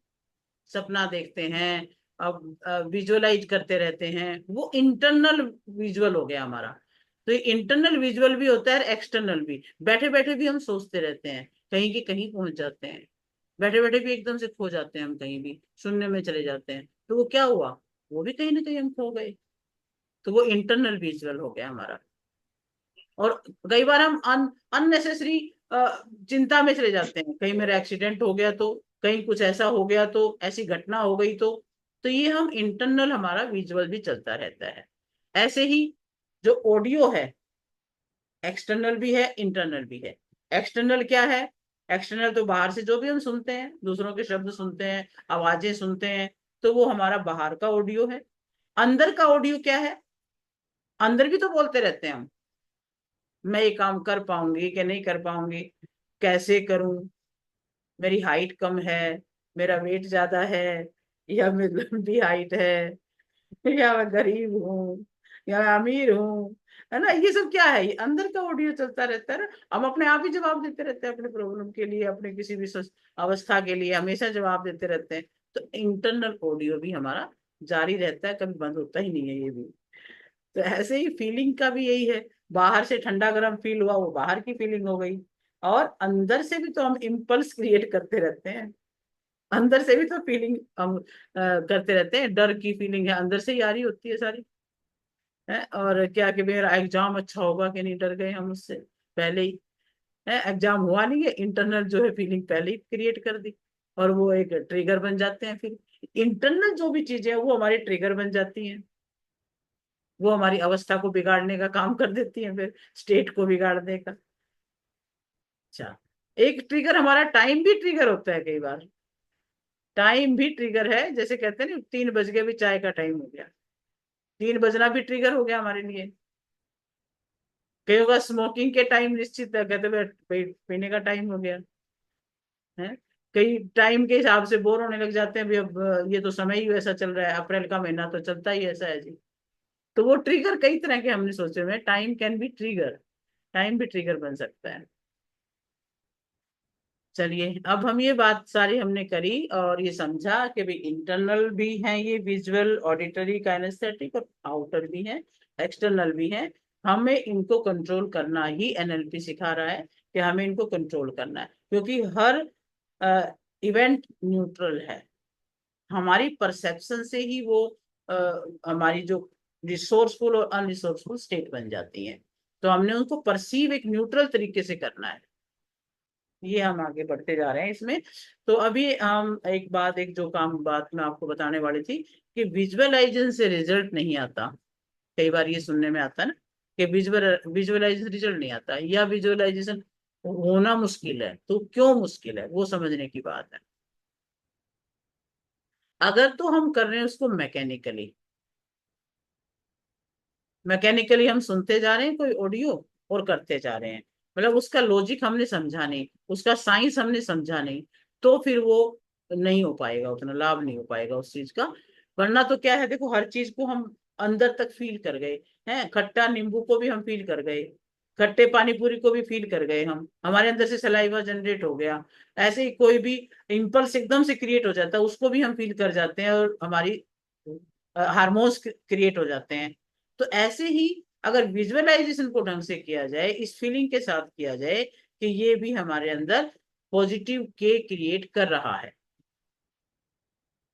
सपना देखते हैं, अब विजुअलाइज करते रहते हैं, वो इंटरनल विजुअल हो गया हमारा। तो ये इंटरनल विजुअल भी होता है एक्सटर्नल भी। बैठे बैठे भी हम सोचते रहते हैं, कहीं के कहीं पहुंच जाते हैं, बैठे बैठे भी एकदम से खो जाते हैं, हम कहीं भी शून्य में चले जाते हैं, तो वो क्या हुआ, वो भी कहीं ना कहीं हम खो गए, तो वो इंटरनल विजुअल हो गया हमारा। और कई बार हम अननेसेसरी चिंता में चले जाते हैं, कहीं मेरा एक्सीडेंट हो गया तो, कहीं कुछ ऐसा हो गया तो, ऐसी घटना हो गई तो ये हम इंटरनल हमारा विजुअल भी चलता रहता है। ऐसे ही जो ऑडियो है एक्सटर्नल भी है इंटरनल भी है। एक्सटर्नल क्या है? एक्सटर्नल तो बाहर से जो भी हम सुनते हैं, दूसरों के शब्द सुनते हैं, आवाजें सुनते हैं, तो वो हमारा बाहर का ऑडियो है। अंदर का ऑडियो क्या है? अंदर भी तो बोलते रहते हैं हम, मैं ये काम कर पाऊंगी कि नहीं कर पाऊंगी, कैसे करूं, मेरी हाइट कम है, मेरा वेट ज्यादा है, या मेरी लंबी हाइट है, या मैं गरीब हूँ, या मैं अमीर हूँ, है ना? ये सब क्या है? ये अंदर का ऑडियो चलता रहता है ना। हम अपने आप ही जवाब देते रहते हैं अपने प्रॉब्लम के लिए, अपने किसी भी अवस्था के लिए हमेशा जवाब देते रहते हैं। तो इंटरनल ऑडियो भी हमारा जारी रहता है, कभी बंद होता ही नहीं है ये भी। तो ऐसे ही फीलिंग का भी यही है, बाहर से ठंडा गर्म फील हुआ, वो बाहर की फीलिंग हो गई। और अंदर से भी तो हम इम्पल्स क्रिएट करते रहते हैं, अंदर से भी तो फीलिंग हम करते रहते हैं। डर की फीलिंग है, अंदर से ही आ रही होती है सारी, है। और क्या कि मेरा एग्जाम अच्छा होगा कि नहीं, डर गए हम उससे पहले ही, है। एग्जाम हुआ नहीं है, इंटरनल जो है फीलिंग पहले ही क्रिएट कर दी, और वो एक ट्रिगर बन जाते हैं। फिर इंटरनल जो भी चीजें हैं वो हमारे ट्रिगर बन जाती हैं, वो हमारी अवस्था को बिगाड़ने का काम कर देती हैं, फिर स्टेट को बिगाड़ने का। अच्छा, एक ट्रिगर हमारा टाइम भी ट्रिगर होता है कई बार। टाइम भी ट्रिगर है, जैसे कहते हैं ना 3 बज गए, भी चाय का टाइम हो गया, 3 बजना भी ट्रिगर हो गया हमारे लिए। कई होगा स्मोकिंग के टाइम निश्चित है, कहते भाई पीने का टाइम हो गया, है। कई टाइम के हिसाब से बोर होने लग जाते हैं भी, अब ये तो समय ही वैसा चल रहा है, अप्रैल का महीना तो चलता ही ऐसा है जी। तो वो ट्रिगर कई तरह के हमने सोचे हुए, time can be trigger, time भी ट्रिगर बन सकता है। चलिए, अब हम ये बात सारी हमने करी और ये समझा कि भी इंटरनल भी है ये विजुअल, ऑडिटरी, काइनेस्थेटिक, और आउटर भी है, एक्सटर्नल भी है। हमें इनको कंट्रोल करना ही एनएलपी सिखा रहा है, कि हमें इनको कंट्रोल करना है, क्योंकि हर इवेंट न्यूट्रल है। हमारी परसेप्शन से ही वो हमारी जो रिसोर्सफुल और अनरिसोर्सफुल स्टेट बन जाती है। तो हमने उनको परसीव एक न्यूट्रल तरीके से करना है। ये हम आगे बढ़ते जा रहे हैं इसमें। तो अभी हम एक जो काम बात मैं आपको बताने वाली थी, कि विजुअलाइजेशन से रिजल्ट नहीं आता। कई बार ये सुनने में आता है ना, कि विजुअलाइजेशन रिजल्ट नहीं आता, या विजुअलाइजेशन होना मुश्किल है। तो क्यों मुश्किल है, वो समझने की बात है। अगर तो हम कर रहे हैं उसको मैकेनिकली, मैकेनिकली हम सुनते जा रहे हैं कोई ऑडियो और करते जा रहे हैं, मतलब उसका लॉजिक हमने समझा नहीं, उसका साइंस हमने समझा नहीं, तो फिर वो नहीं हो पाएगा, उतना लाभ नहीं हो पाएगा उस चीज का। वरना तो क्या है, देखो हर चीज को हम अंदर तक फील कर गए हैं, खट्टा नींबू को भी हम फील कर गए, खट्टे पानी पूरी को भी फील कर गए, हम हमारे अंदर से सलाइवा जनरेट हो गया। ऐसे ही कोई भी इम्पल्स एकदम से क्रिएट हो जाता है, उसको भी हम फील कर जाते हैं, और हमारी हार्मोन्स क्रिएट हो जाते हैं। तो ऐसे ही अगर विजुअलाइजेशन को ढंग से किया जाए, इस फीलिंग के साथ किया जाए कि ये भी हमारे अंदर पॉजिटिव के क्रिएट कर रहा है,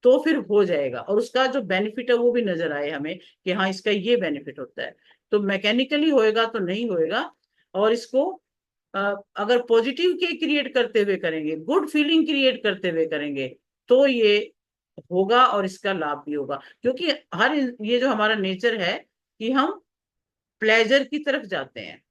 तो फिर हो जाएगा, और उसका जो बेनिफिट है वो भी नजर आए हमें, कि हाँ इसका ये बेनिफिट होता है। तो मैकेनिकली होएगा तो नहीं होएगा। और इसको अगर पॉजिटिव के क्रिएट करते हुए करेंगे, गुड फीलिंग क्रिएट करते हुए करेंगे, तो ये होगा, और इसका लाभ भी होगा। क्योंकि ये जो हमारा नेचर है, कि हम प्लेजर की तरफ जाते हैं,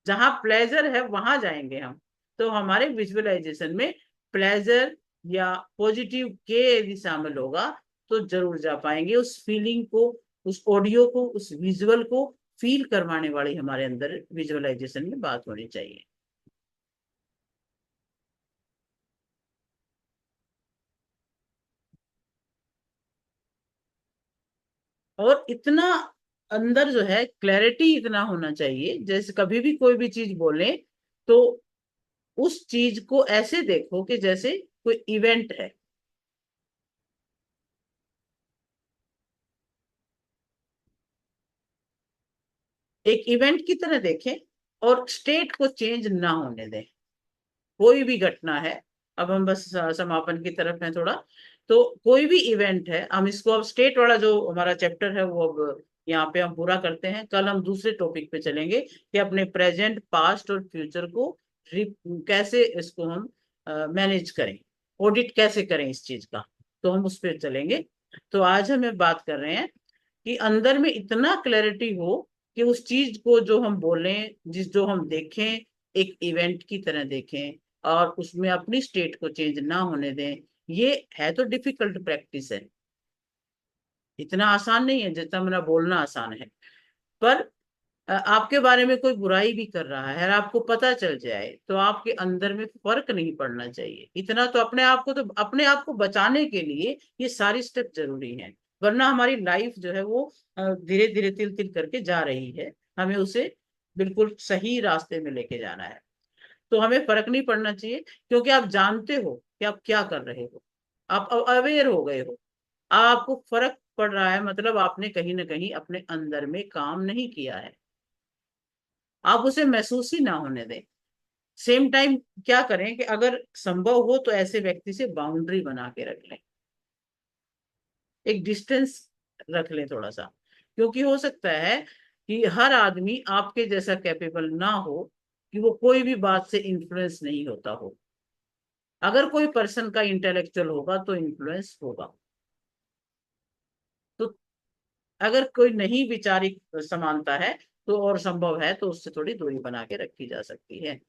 जहां प्लेजर है वहां जाएंगे हम। तो हमारे विजुअलाइजेशन में प्लेजर या पॉजिटिव के यदि शामिल होगा, तो जरूर जा पाएंगे उस फीलिंग को, उस ऑडियो को, उस विजुअल को फील करवाने वाली हमारे अंदर विजुअलाइजेशन में बात होनी चाहिए। और इतना अंदर जो है क्लैरिटी इतना होना चाहिए, जैसे कभी भी कोई भी चीज बोले, तो उस चीज को ऐसे देखो कि जैसे कोई इवेंट है। एक इवेंट की तरह देखें, और स्टेट को चेंज ना होने दें। कोई भी घटना है, अब हम बस समापन की तरफ हैं थोड़ा। तो कोई भी इवेंट है, हम इसको अब स्टेट वाला जो हमारा चैप्टर है वो अब यहाँ पे हम पूरा करते हैं। कल हम दूसरे टॉपिक पे चलेंगे, कि अपने प्रेजेंट, पास्ट और फ्यूचर को कैसे इसको हम मैनेज करें, ऑडिट कैसे करें इस चीज का। तो हम उस पर चलेंगे। तो आज हम बात कर रहे हैं कि अंदर में इतना क्लैरिटी हो कि उस चीज को जो हम बोलें, जो हम देखें, एक इवेंट की तरह देखें और उसमें अपनी स्टेट को चेंज ना होने दें। ये है तो डिफिकल्ट प्रैक्टिस है, इतना आसान नहीं है जितना मेरा बोलना आसान है। पर आपके बारे में कोई बुराई भी कर रहा है और आपको पता चल जाए तो आपके अंदर में फर्क नहीं पड़ना चाहिए। इतना तो अपने आप को बचाने के लिए ये सारी स्टेप जरूरी हैं। वरना हमारी लाइफ जो है वो धीरे धीरे तिल तिल करके जा रही है। हमें उसे बिल्कुल सही रास्ते में लेके जाना है। तो हमें फर्क नहीं पड़ना चाहिए, क्योंकि आप जानते हो कि आप क्या कर रहे हो, आप अवेयर हो गए हो। आपको फर्क पड़ रहा है मतलब आपने कहीं ना कहीं अपने अंदर में काम नहीं किया है। आप उसे महसूस ही ना होने दें। सेम टाइम क्या करें कि अगर संभव हो तो ऐसे व्यक्ति से बाउंड्री बना के रख लें, एक डिस्टेंस रख लें थोड़ा सा। क्योंकि हो सकता है कि हर आदमी आपके जैसा कैपेबल ना हो, कि वो कोई भी बात से इन्फ्लुएंस नहीं होता हो। अगर कोई पर्सन का इंटेलेक्चुअल होगा तो इन्फ्लुएंस होगा। तो अगर कोई नहीं विचारिक समानता है तो और संभव है तो उससे थोड़ी दूरी बना के रखी जा सकती है।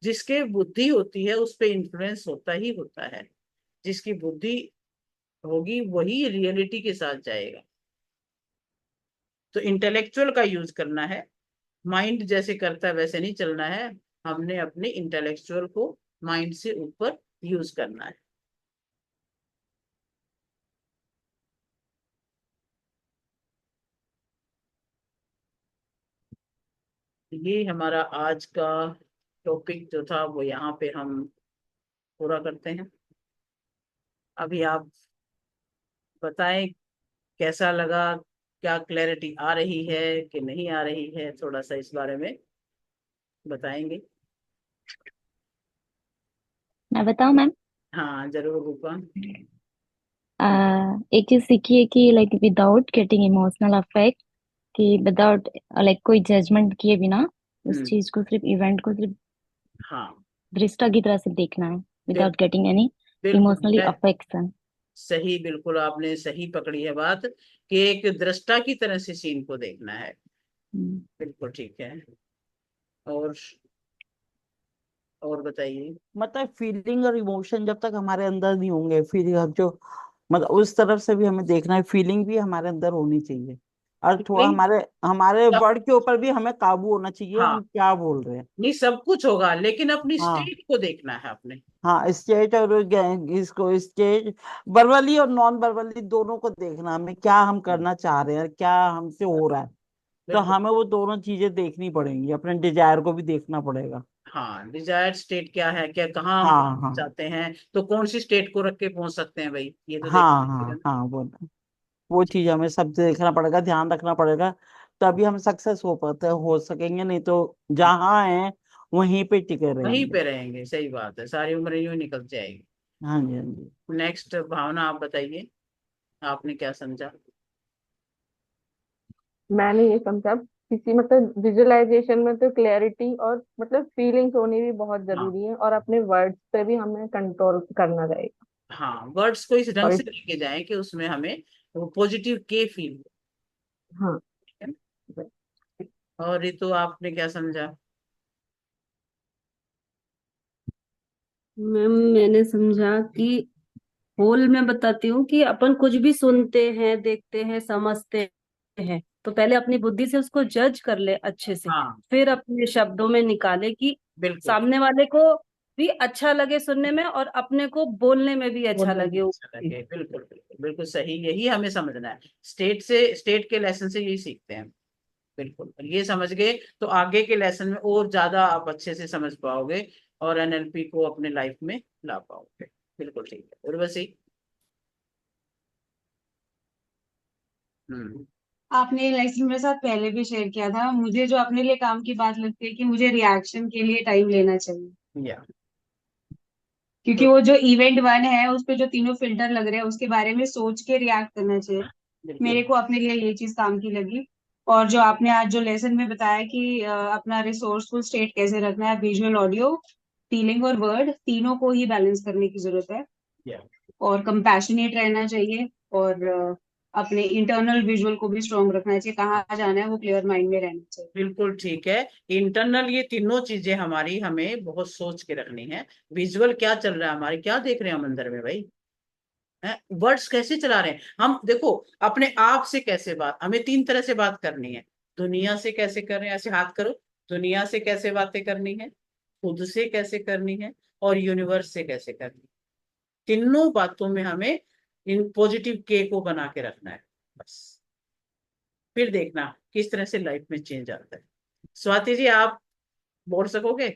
जिसके बुद्धि होती है उस पे इन्फ्लुएंस होता ही होता है। जिसकी बुद्धि होगी वही रियलिटी के साथ जाएगा। तो इंटेलेक्चुअल का यूज करना है, माइंड जैसे करता है वैसे नहीं चलना है। हमने अपने इंटेलेक्चुअल को माइंड से ऊपर यूज करना है। ये हमारा आज का टॉपिक जो था वो यहाँ पे हम पूरा करते हैं। अभी आप बताएं कैसा लगा, क्या क्लैरिटी आ रही है कि नहीं आ रही है, थोड़ा सा इस बारे में बताएंगे। मैं बताऊं मैम? हाँ जरूर रूपा। एक चीज सीखी है कि like without getting emotional affect, कि विदाउट लाइक कोई जजमेंट किए बिना उस हम्म। चीज को, सिर्फ इवेंट को सिर्फ हाँ दृष्टा की तरह से देखना है, बिल, विदाउट गेटिंग एनी बिल्कुल इमोशनली अफेक्शन। सही, बिल्कुल आपने सही पकड़ी है बात, कि एक दृष्टा की तरह से सीन को देखना है। बिल्कुल ठीक है। और और बताइए। मतलब फीलिंग और इमोशन जब तक हमारे अंदर नहीं होंगे, फीलिंग जो मतलब उस तरफ से भी हमें देखना है, फीलिंग भी हमारे अंदर होनी चाहिए। और थोड़ा फीलिंग हमारे हमारे सब, वर्ड के ऊपर भी हमें काबू होना चाहिए, हाँ हम क्या बोल रहे हैं। नहीं सब कुछ होगा लेकिन अपनी हाँ स्टेट को देखना है अपने। हाँ, स्टेज और इसको स्टेज, वर्बली और नॉन वर्बली दोनों को देखना, हमें क्या हम करना चाह रहे हैं, क्या हमसे हो रहा है। तो बिल्कुल। हमें वो दोनों चीजें देखनी पड़ेंगी, अपने डिजायर को भी देखना पड़ेगा। हाँ डिजायर्ड स्टेट क्या है, क्या कहाँ हम हाँ पहुंचना हाँ चाहते हैं, तो कौन सी स्टेट को रख के पहुंच सकते हैं भाई, ये तो हाँ देखना पड़ेगा हाँ ना। हाँ, वो चीज हमें सब देखना पड़ेगा, ध्यान रखना पड़ेगा। तभी हम सक्सेस हो पाते हो सकेंगे, नहीं तो जहाँ हैं वहीं पे टिके वहीं रहेंगे। पे रहेंगे, सही बात है, सारी उम्र यूं ही निकल जाएगी। हाँ जी हाँ जी। नेक्स्ट भावना आप बताइए, आपने क्या समझा। मैंने ये समझा, किसी मतलब विजुअलाइजेशन में तो क्लैरिटी और मतलब फीलिंग्स होनी भी बहुत हाँ जरूरी है, और अपने वर्ड्स पे भी हमें कंट्रोल करना रहेगा। हाँ, वर्ड्स को इस ढंग और से लेके जाएं कि उसमें हमें वो पॉजिटिव के फील हो। हाँ, ठीक है ना? और रितु आपने क्या समझा। मैम मैंने समझा कि होल में बताती हूँ कि अपन कुछ भी सुनते हैं, देखते हैं, समझते हैं, तो पहले अपनी बुद्धि से उसको जज कर ले अच्छे से, हाँ फिर अपने शब्दों में निकाले कि बिल्कुल। सामने वाले को भी अच्छा लगे सुनने में और अपने को बोलने में भी अच्छा बोलने में लगे अच्छा लगे, बिल्कुल बिल्कुल बिल्कुल सही, यही हमें समझना है। स्टेट के लेसन से यही सीखते हैं। बिल्कुल, और ये समझ गए तो आगे के लेसन में और ज्यादा आप अच्छे से समझ पाओगे और एनएलपी को अपने लाइफ में ला पाओगे। बिल्कुल ठीक है, उर्वशी। हम्म। आपने लेसन मेरे साथ पहले भी शेयर किया था, मुझे जो अपने लिए काम की बात लगती है कि मुझे रिएक्शन के लिए टाइम लेना चाहिए। या क्योंकि तो वो जो इवेंट वन है उस पे जो तीनों फिल्टर लग रहे हैं उसके बारे में सोच के रिएक्ट करना चाहिए। बिल्कुल। मेरे को अपने लिए ये चीज काम की लगी। और जो आपने आज जो लेसन में बताया कि अपना रिसोर्सफुल स्टेट कैसे रखना है, विजुअल, ऑडियो, फीलिंग और वर्ड तीनों को ही बैलेंस करने की जरूरत है। या और कंपैशनेट रहना चाहिए। और अपने इंटरनल विजुअल को भी स्ट्रांग रखना चाहिए, कहाँ जाना है वो क्लियर माइंड में रहना चाहिए। बिल्कुल ठीक है। इंटरनल ये तीनों चीजें हमारी हमें बहुत सोच के रखनी है। विजुअल क्या चल रहा है हमारे, क्या देख रहे हैं हम अंदर में भाई, है वर्ड्स कैसे चला रहे हैं हम, देखो अपने आप से कैसे बात, हमें तीन तरह से बात करनी है। दुनिया से कैसे कर रहे हैं, ऐसे हाथ करो, दुनिया से कैसे बातें करनी है, खुद से कैसे करनी है, और यूनिवर्स से कैसे करनी है। तीनों बातों में हमें इन पॉजिटिव के को बना के रखना है बस। फिर देखना किस तरह से लाइफ में चेंज आता है। स्वाति जी आप बोल सकोगे?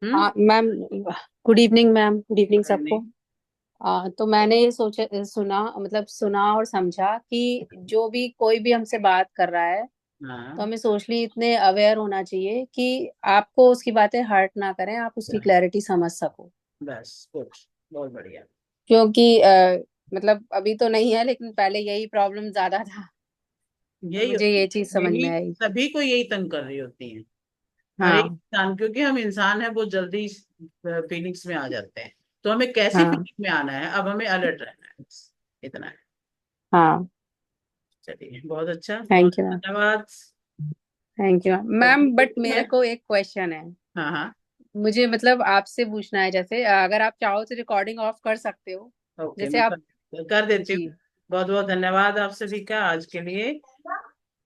हम्म। Ma'am, good evening ma'am, good evening सबको। नहीं। तो मैंने ये सोचा सुना मतलब सुना और समझा कि जो भी कोई भी हमसे बात कर रहा है तो हाँ हमें सोशली इतने अवेयर होना चाहिए कि आपको उसकी बातें हर्ट ना करें, आप उसकी बस क्लैरिटी समझ सको। बस गुड, बहुत बढ़िया। क्योंकि मतलब अभी तो नहीं है, लेकिन पहले यही प्रॉब्लम ज्यादा था। तो यही मुझे होती ये चीज है, समझ यही में आई। सभी को यही तंग कर रही होती है। हर एक हाँ। इंसान, क्योंकि हम इंसान है बहुत जल्दी फीलिंग्स में आ जाते हैं। तो हमें कैसी हाँ। फीलिंग में आना है, अब हमें अलर्ट रहना है बस, इतना है। हाँ। चलिए बहुत अच्छा, बहुत थैंक यू मैम। धन्यवाद। थैंक यू मैम, बट मेरे मैं को एक क्वेश्चन है। हाँ हाँ मुझे मतलब आपसे पूछना है, जैसे अगर आप चाहो तो रिकॉर्डिंग ऑफ कर सकते हो। ओके, जैसे मैं आप। कर देती जी। हूँ। बहुत बहुत धन्यवाद आप सभी का आज के लिए।